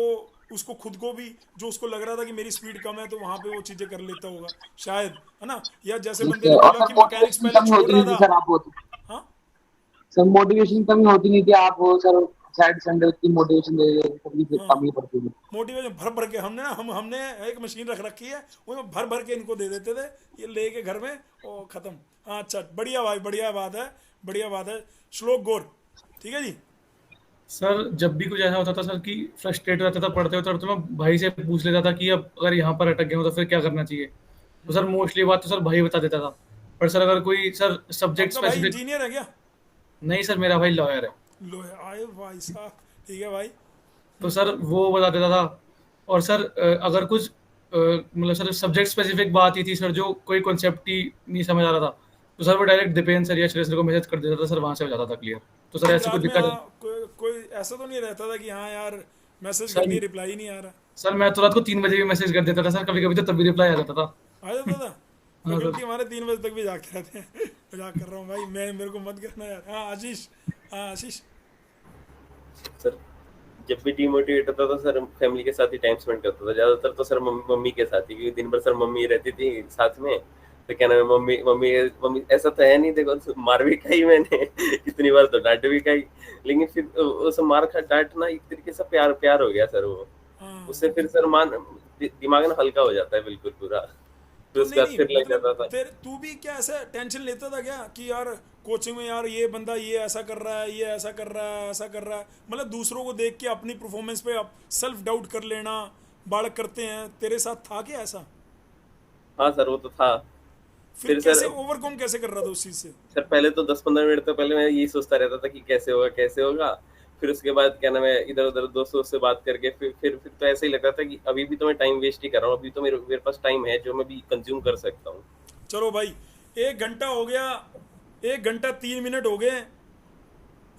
उसको खुद को भी, जो उसको लग रहा था कि मेरी स्पीड कम है, तो वहाँ पे वो चीज़ें कर लेता होगा शायद, है ना? या जैसे बंदे ने और बोला सर कि मैकेनिक्स मोटिवेशन पहले कमी छोड़ होती रहा नहीं थी था। सर, आप वो हाँ, सर मोटिवेशन कमी होती नहीं थी, आप वो सर सैटरडे संडे उतनी मोटिवेशन दे रहे थे, कभी फिर हाँ, कमी पड़ती थी। मोटिवेशन भर भर के हमने ना हमने एक मशीन रख रखी है, उसमें भर भर के इनको दे देते थे, ये लेके घर में और ख़त्म। हाँ अच्छा, बढ़िया भाई, बढ़िया बात है, बढ़िया बात है। श्लोक गौर, ठीक है जी। सर जब भी कुछ ऐसा होता था सर कि फ्रस्ट्रेट रहता था पढ़ते हुए, तो मैं भाई से पूछ लेता था कि अब अगर यहाँ पर अटक गया हूँ तो फिर क्या करना चाहिए। तो सर मोस्टली बात तो सर भाई बता देता था। पर सर अगर कोई सर सब्जेक्ट आपका भाई स्पेसिफिक, इंजीनियर है क्या? नहीं सर मेरा भाई लॉयर है, लो आए भाई साहब, ठीक है भाई। तो सर वो बता देता था। और सर अगर कुछ मतलब सर सब्जेक्ट स्पेसिफिक बात ही थी सर, जो कोई कॉन्सेप्ट ही नहीं समझ आ रहा था, तो सर वो डायरेक्ट दीपेन सर या श्रेय सर को मैसेज कर देता था, सर वहाँ से हो जाता था क्लियर। तो सर फिर ऐसी कोई रात में दिक्कत, कोई ऐसा तो नहीं रहता था कि हाँ यार मैसेज कर सर दिए, रिप्लाई नहीं आ रहा? सर मैं तो रात को 3 बजे भी मैसेज कर देता था सर, कभी कभी तो तभी रिप्लाई आ जाता था। आ जाता था? हाँ फैकल्टी सर। हमारे 3 बजे तक भी जागते रहते हैं। मजाक कर रहा हूँ भाई, मैं, मेरे को मत करना यार। हाँ आशीष, हाँ आशीष। सर जब भी डिमोटिवेट होता था सर, फैमिली के साथ ही टाइम स्पेंड करता था ज्यादातर, तो सर मम्मी के साथ ही, क्योंकि दिन भर सर मम्मी रहती थी साथ में। तो क्या नाम है, मम्मी मम्मी मम्मी ऐसा तो है नहीं, देखो मार भी खाई मैंने कितनी बार, तो डांट भी खाई, लेकिन फिर वो सब मार खा डांट ना एक तरीके से प्यार प्यार हो गया सर वो। हाँ, उससे फिर सर दिमाग ना हल्का हो जाता है बिल्कुल पूरा, फिर तो उसके नहीं बाद नहीं, फिर लग मतलब जाता था। तेरे तू भी क्या ऐसा टेंशन लेता था क्या कि यार कोचिंग में यार ये बंदा ये ऐसा कर रहा है, ये ऐसा कर रहा है, ऐसा कर रहा है, मतलब दूसरों को देख के अपनी परफॉर्मेंस पे आप सेल्फ डाउट कर लेना, बालक करते हैं, तेरे साथ था क्या ऐसा? हाँ सर वो तो था। फिर फिर कैसे सर ओवरकम कैसे कर रहा था उस चीज से? सर पहले तो 10-15 मिनट तो पहले मैं यही सोचता रहता था कि कैसे होगा कैसे होगा। फिर उसके बाद क्या नाम है, इधर उधर दोस्तों से बात करके फिर तो ऐसा ही लगता था कि अभी भी तो मैं टाइम वेस्ट ही कर रहा हूँ, अभी तो मेरे पास टाइम है जो मैं भी कंज्यूम कर सकता हूँ। चलो भाई, 1 घंटा हो गया, 1 घंटा 3 मिनट हो गए।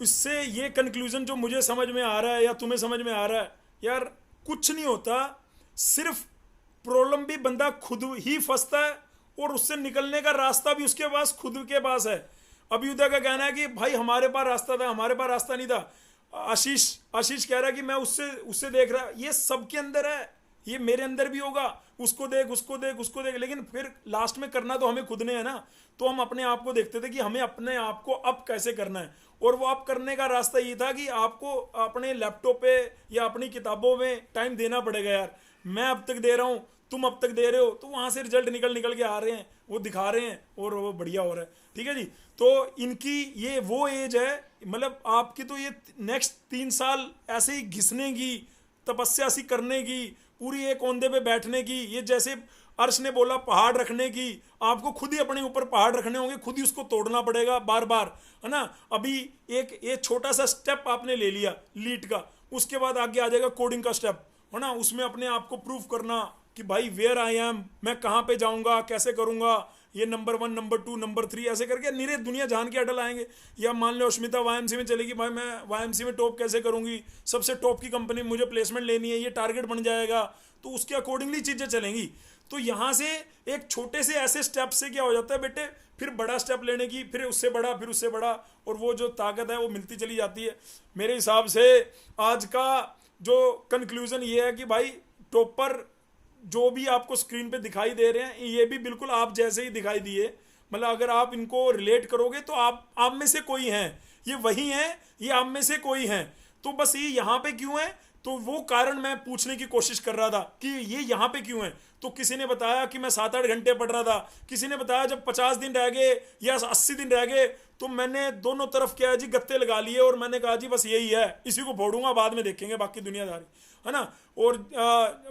इससे ये कंक्लूजन जो मुझे समझ में आ रहा है या तुम्हें समझ में आ रहा है, यार कुछ नहीं होता, सिर्फ प्रॉब्लम भी बंदा खुद ही फंसता है, और उससे निकलने का रास्ता भी उसके पास खुद के पास है। अभ्युदय का कहना है कि भाई हमारे पास रास्ता था, हमारे पास रास्ता नहीं था। आशीष आशीष कह रहा है कि मैं उससे उससे देख रहा, ये सबके अंदर है, ये मेरे अंदर भी होगा, उसको देख उसको देख उसको देख, लेकिन फिर लास्ट में करना तो हमें खुद ने है ना। तो हम अपने आप को देखते थे कि हमें अपने आप को अप कैसे करना है, और वो अप करने का रास्ता ये था कि आपको अपने लैपटॉप पे या अपनी किताबों में टाइम देना पड़ेगा। यार मैं अब तक दे रहा हूँ, तुम अब तक दे रहे हो, तो वहाँ से रिजल्ट निकल निकल के आ रहे हैं, वो दिखा रहे हैं, और वो बढ़िया हो रहा है। ठीक है जी, तो इनकी ये वो एज है, मतलब आपकी तो ये नेक्स्ट 3 साल ऐसे ही घिसने की, तपस्या सी करने की, पूरी एक ओंदे पे बैठने की, ये जैसे अर्श ने बोला पहाड़ रखने की, आपको खुद ही अपने ऊपर पहाड़ रखने होंगे, खुद ही उसको तोड़ना पड़ेगा बार बार, है ना। अभी एक छोटा सा स्टेप आपने ले लिया लीड का, उसके बाद आगे आ जाएगा कोडिंग का स्टेप, है ना, उसमें अपने आप को प्रूव करना कि भाई वेयर आई एम, मैं कहाँ पे जाऊँगा, कैसे करूँगा, ये नंबर 1 नंबर 2 नंबर 3 ऐसे करके नीरे दुनिया जान के अटल आएंगे। या मान लो अश्मिता वाईएमसी में चलेगी, भाई मैं वाईएमसी में टॉप कैसे करूँगी, सबसे टॉप की कंपनी में मुझे प्लेसमेंट लेनी है, ये टारगेट बन जाएगा, तो उसके अकॉर्डिंगली चीज़ें चलेंगी। तो यहाँ से एक छोटे से ऐसे स्टेप से क्या हो जाता है बेटे, फिर बड़ा स्टेप लेने की, फिर उससे बड़ा, फिर उससे बड़ा, और वो जो ताकत है वो मिलती चली जाती है। मेरे हिसाब से आज का जो कंक्लूजन ये है कि भाई टॉपर जो भी आपको स्क्रीन पे दिखाई दे रहे हैं ये भी बिल्कुल आप जैसे ही दिखाई दिए, मतलब अगर आप इनको रिलेट करोगे तो आप में से कोई हैं, ये वही हैं, ये आप में से कोई हैं। तो बस ये यहाँ पे क्यों है, तो वो कारण मैं पूछने की कोशिश कर रहा था कि ये यहाँ पे क्यों है। तो किसी ने बताया कि मैं 7-8 घंटे पढ़ रहा था, किसी ने बताया जब 50 दिन रह गए या 80 दिन रह गए तो मैंने दोनों तरफ क्या है जी गत्ते लगा लिए, और मैंने कहा जी बस यही है, इसी को फोड़ूंगा, बाद में देखेंगे बाकी दुनियादारी, है ना। और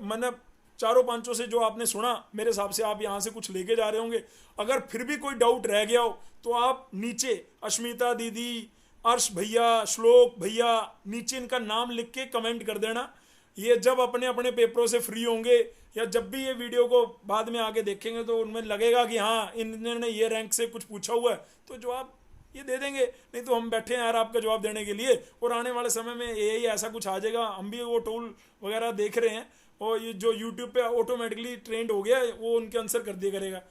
मैंने चारों पांचों से जो आपने सुना, मेरे हिसाब से आप यहाँ से कुछ लेके जा रहे होंगे। अगर फिर भी कोई डाउट रह गया हो तो आप नीचे अश्मिता दीदी, अर्श भैया, श्लोक भैया, नीचे इनका नाम लिख के कमेंट कर देना। ये जब अपने अपने पेपरों से फ्री होंगे या जब भी ये वीडियो को बाद में आके देखेंगे तो उनमें लगेगा कि हाँ इन्होंने ये रैंक से कुछ पूछा हुआ है, तो जवाब ये दे देंगे। नहीं तो हम बैठे हैं यार आपका जवाब देने के लिए, और आने वाले समय में यही ऐसा कुछ आ जाएगा। हम भी वो टूल वगैरह देख रहे हैं, और ये जो यूट्यूब पे ऑटोमेटिकली ट्रेंड हो गया है वो उनके आंसर कर दिया करेगा।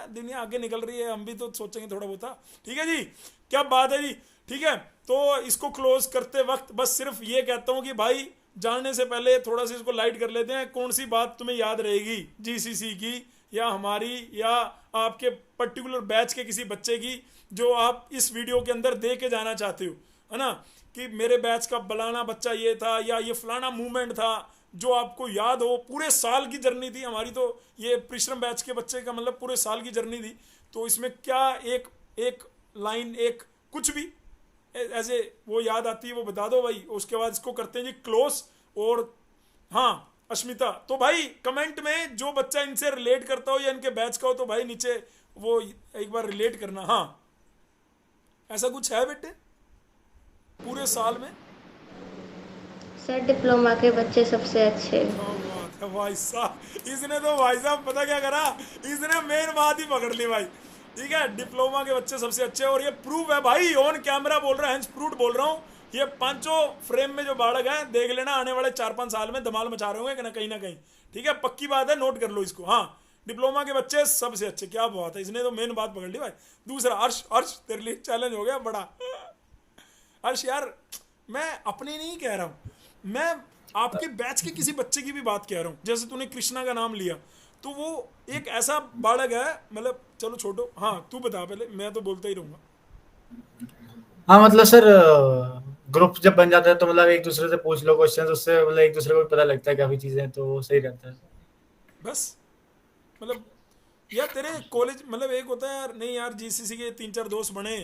दुनिया आगे निकल रही है, हम भी तो सोचेंगे थोड़ा बहुत। ठीक है जी, क्या बात है जी। ठीक है, तो इसको क्लोज करते वक्त बस सिर्फ ये कहता हूँ कि भाई जानने से पहले थोड़ा सा इसको लाइट कर लेते हैं। कौन सी बात तुम्हें याद रहेगी जीसीसी की या हमारी या आपके पर्टिकुलर बैच के किसी बच्चे की, जो आप इस वीडियो के अंदर दे के जाना चाहते हो, है ना, कि मेरे बैच का फलाना बच्चा ये था या ये फलाना मूवमेंट था जो आपको याद हो। पूरे साल की जर्नी थी हमारी, तो ये परिश्रम बैच के बच्चे का मतलब पूरे साल की जर्नी थी। तो इसमें क्या एक लाइन, एक कुछ भी ऐसे वो याद आती है वो बता दो भाई। उसके बाद इसको करते हैं जी क्लोज। और हाँ अश्मिता, तो भाई कमेंट में जो बच्चा इनसे रिलेट करता हो या इनके बैच का हो तो भाई नीचे वो एक बार रिलेट करना। हाँ ऐसा कुछ है बेटे पूरे साल में? सर डिप्लोमा के बच्चे सबसे अच्छे। भाई साहब, इसने तो भाई साहब पता क्या करा, इसने मेन बात ही पकड़ ली भाई। ठीक है, डिप्लोमा के बच्चे सबसे अच्छे, और ये प्रूफ है भाई, ऑन कैमरा बोल रहा है, हैंड्स फ्रूट बोल रहा हूँ। ये पांचों फ्रेम में जो बालक हैं देख लेना, आने वाले 4-5 साल में धमाल मचा रहे होंगे कहीं ना कहीं। ठीक है, पक्की बात है, नोट कर लो इसको। हाँ डिप्लोमा के बच्चे सबसे अच्छे, क्या बात है, इसने तो मेन बात पकड़ ली भाई। दूसरा अर्श तेरे लिए चैलेंज हो गया बड़ा। अर्श यार मैं अपने नहीं कह रहा हूँ, मैं आपके बैच के किसी बच्चे की भी बात कह रहा हूँ। जैसे तूने कृष्णा का नाम लिया, तो वो एक ऐसा बालक है, मतलब चलो छोटो। हाँ तू बता पहले, मैं तो बोलता ही रहूंगा। हाँ मतलब सर ग्रुप जब बन जाता है तो मतलब एक दूसरे से पूछ लो क्वेश्चंस, उससे मतलब एक दूसरे को पता लगता है काफी चीजें, तो वो सही रहता है। बस मतलब यार तेरे कॉलेज मतलब एक होता है यार, नहीं यार जीसीसी के 3-4 दोस्त बने,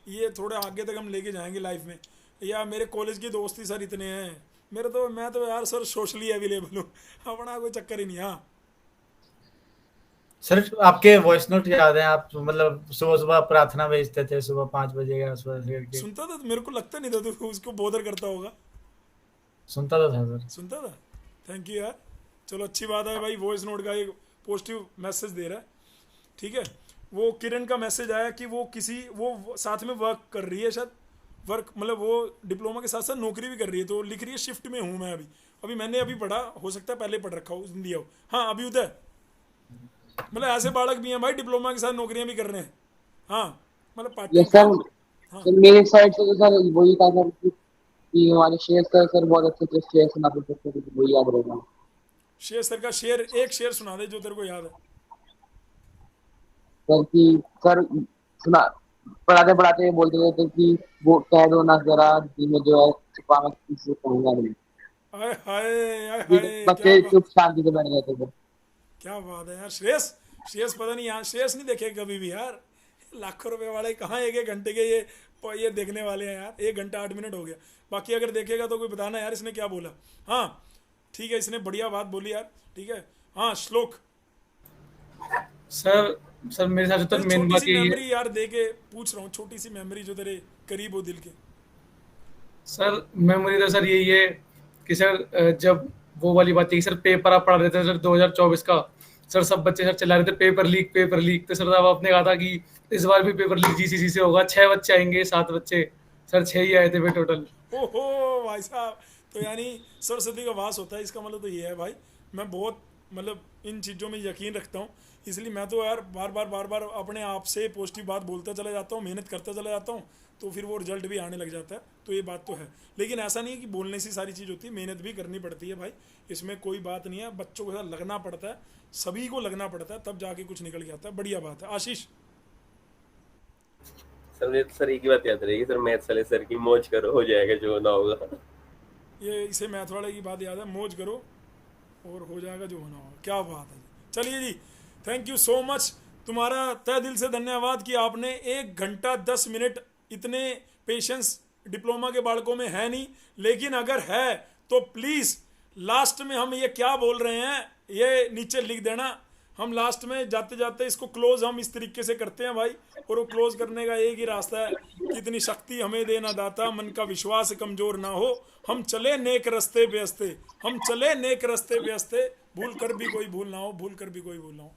ये थोड़े आगे तक हम लेके जाएंगे लाइफ में, या मेरे कॉलेज की दोस्ती सर इतने हैं, मैं तो यार सर सोशली अवेलेबल हूँ, अपना कोई चक्कर ही नहीं। हाँ सर आपके वॉइस नोट याद है, आप मतलब सुबह सुबह प्रार्थना भेजते थे, सुबह 5 बजे का सुबह सुनता था, मेरे को लगता नहीं था तू उसको बोदर करता होगा। सुनता तो था सर, सुनता था। थैंक यू यार, चलो अच्छी बात है भाई, वॉइस नोट का एक पॉजिटिव मैसेज दे रहा है। ठीक है, वो किरण का मैसेज आया कि वो साथ में वर्क कर रही है, शायद वर्क मतलब वो डिप्लोमा के साथ साथ नौकरी भी कर रही है, तो लिख रही है शिफ्ट में हूँ मैं अभी मैंने अभी पढ़ा, हो सकता है पहले पढ़ रखा हो दिया हो। हाँ अभी उदय, मतलब ऐसे बालक भी हैं भाई डिप्लोमा के साथ नौकरियां भी कर रहे हैं। हाँ मतलब पार्टी सर मेरे साइड से तो सर वही था सर कि हमारे शेर सर बहुत अच्छे थे, शेर सुनाते थे, वही याद रहेगा। शेर सर का शेर, एक शेर सुना दे जो तेरे को याद है। सर कि सर सुना पढ़ाते पढ़ाते बोलते थे कि वो कह दो ना जरा दिल में जो है छुपा मैं किसी से कहूंगा नहीं। हाय हाय बच्चे चुप शांति से बैठ गए थे। क्या बात है यार। श्रेयस पता नहीं यार, श्रेयस नहीं देखे कभी भी यार, लाखों रुपए वाले कहाँ 1-1 घंटे के ये देखने वाले हैं यार। 1 घंटा 8 मिनट हो गया, बाकी अगर देखेगा तो कोई बताना यार इसने क्या बोला। हाँ ठीक है, इसने बढ़िया बात बोली यार। ठीक है हाँ श्लोक। सर मेरे हिसाब से तो मेन बात ये मेमोरी यार दे के पूछ रहा हूँ, छोटी सी मेमोरी जो तेरे करीब हो दिल के। सर मेमोरी तो सर यही है कि सर जब वो वाली बात थी कि सर पेपर आप पढ़ा रहे थे सर 2024 का, सर सब बच्चे सर चला रहे थे पेपर लीक, तो सर साहब आपने कहा था कि इस बार भी पेपर लीक जीसीसी से होगा, 6 बच्चे आएंगे 7 बच्चे, सर 6 ही आए थे भाई टोटल। ओहो भाई साहब, तो यानी सरस्वती का वास होता है, इसका मतलब तो ये है भाई। मैं बहुत मतलब इन चीज़ों में यकीन रखता हूँ, इसलिए मैं तो यार बार बार अपने आप से पॉजिटिव बात बोलता चला जाता हूँ, मेहनत करता चला जाता हूँ, तो फिर वो रिजल्ट भी आने लग जाता है। तो ये बात तो है, लेकिन ऐसा नहीं है कि बोलने से सारी चीज़ होती है, मेहनत भी करनी पड़ती है भाई, इसमें कोई बात नहीं है। बच्चों के साथ लगना पड़ता है, सभी को लगना पड़ता है, तब जाके कुछ निकल के आता है। बढ़िया बात है। आशीष? सर एक ही बात याद रहेगी सर, मैथ्स वाले सर की मौज करो, हो जाएगा जो होना होगा। ये इसे मैथ वाले की बात याद है, मौज करो और हो जाएगा जो होना होगा। क्या बात है जी। चलिए जी, थैंक यू सो मच, तुम्हारा तहे दिल से धन्यवाद कि आपने 1 घंटा 10 मिनट, इतने पेशेंस डिप्लोमा के बालकों में है नहीं, लेकिन अगर है तो प्लीज़ लास्ट में हम ये क्या बोल रहे हैं ये नीचे लिख देना। हम लास्ट में जाते जाते इसको क्लोज हम इस तरीके से करते हैं भाई, और वो क्लोज करने का एक ही रास्ता है कि इतनी शक्ति हमें देना दाता, मन का विश्वास कमजोर ना हो, हम चले नेक रस्ते पे हंसते, हम चले नेक रस्ते पे हंसते, भूल कर भी कोई भूल ना हो, भूल कर भी कोई भूल ना हो।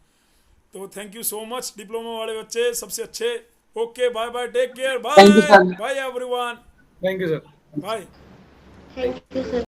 तो thank you so much diploma वाले बच्चे, सबसे अच्छे। Okay, bye bye, take care, bye Thank you, sir. Bye everyone, thank you sir. Bye. Thank you sir.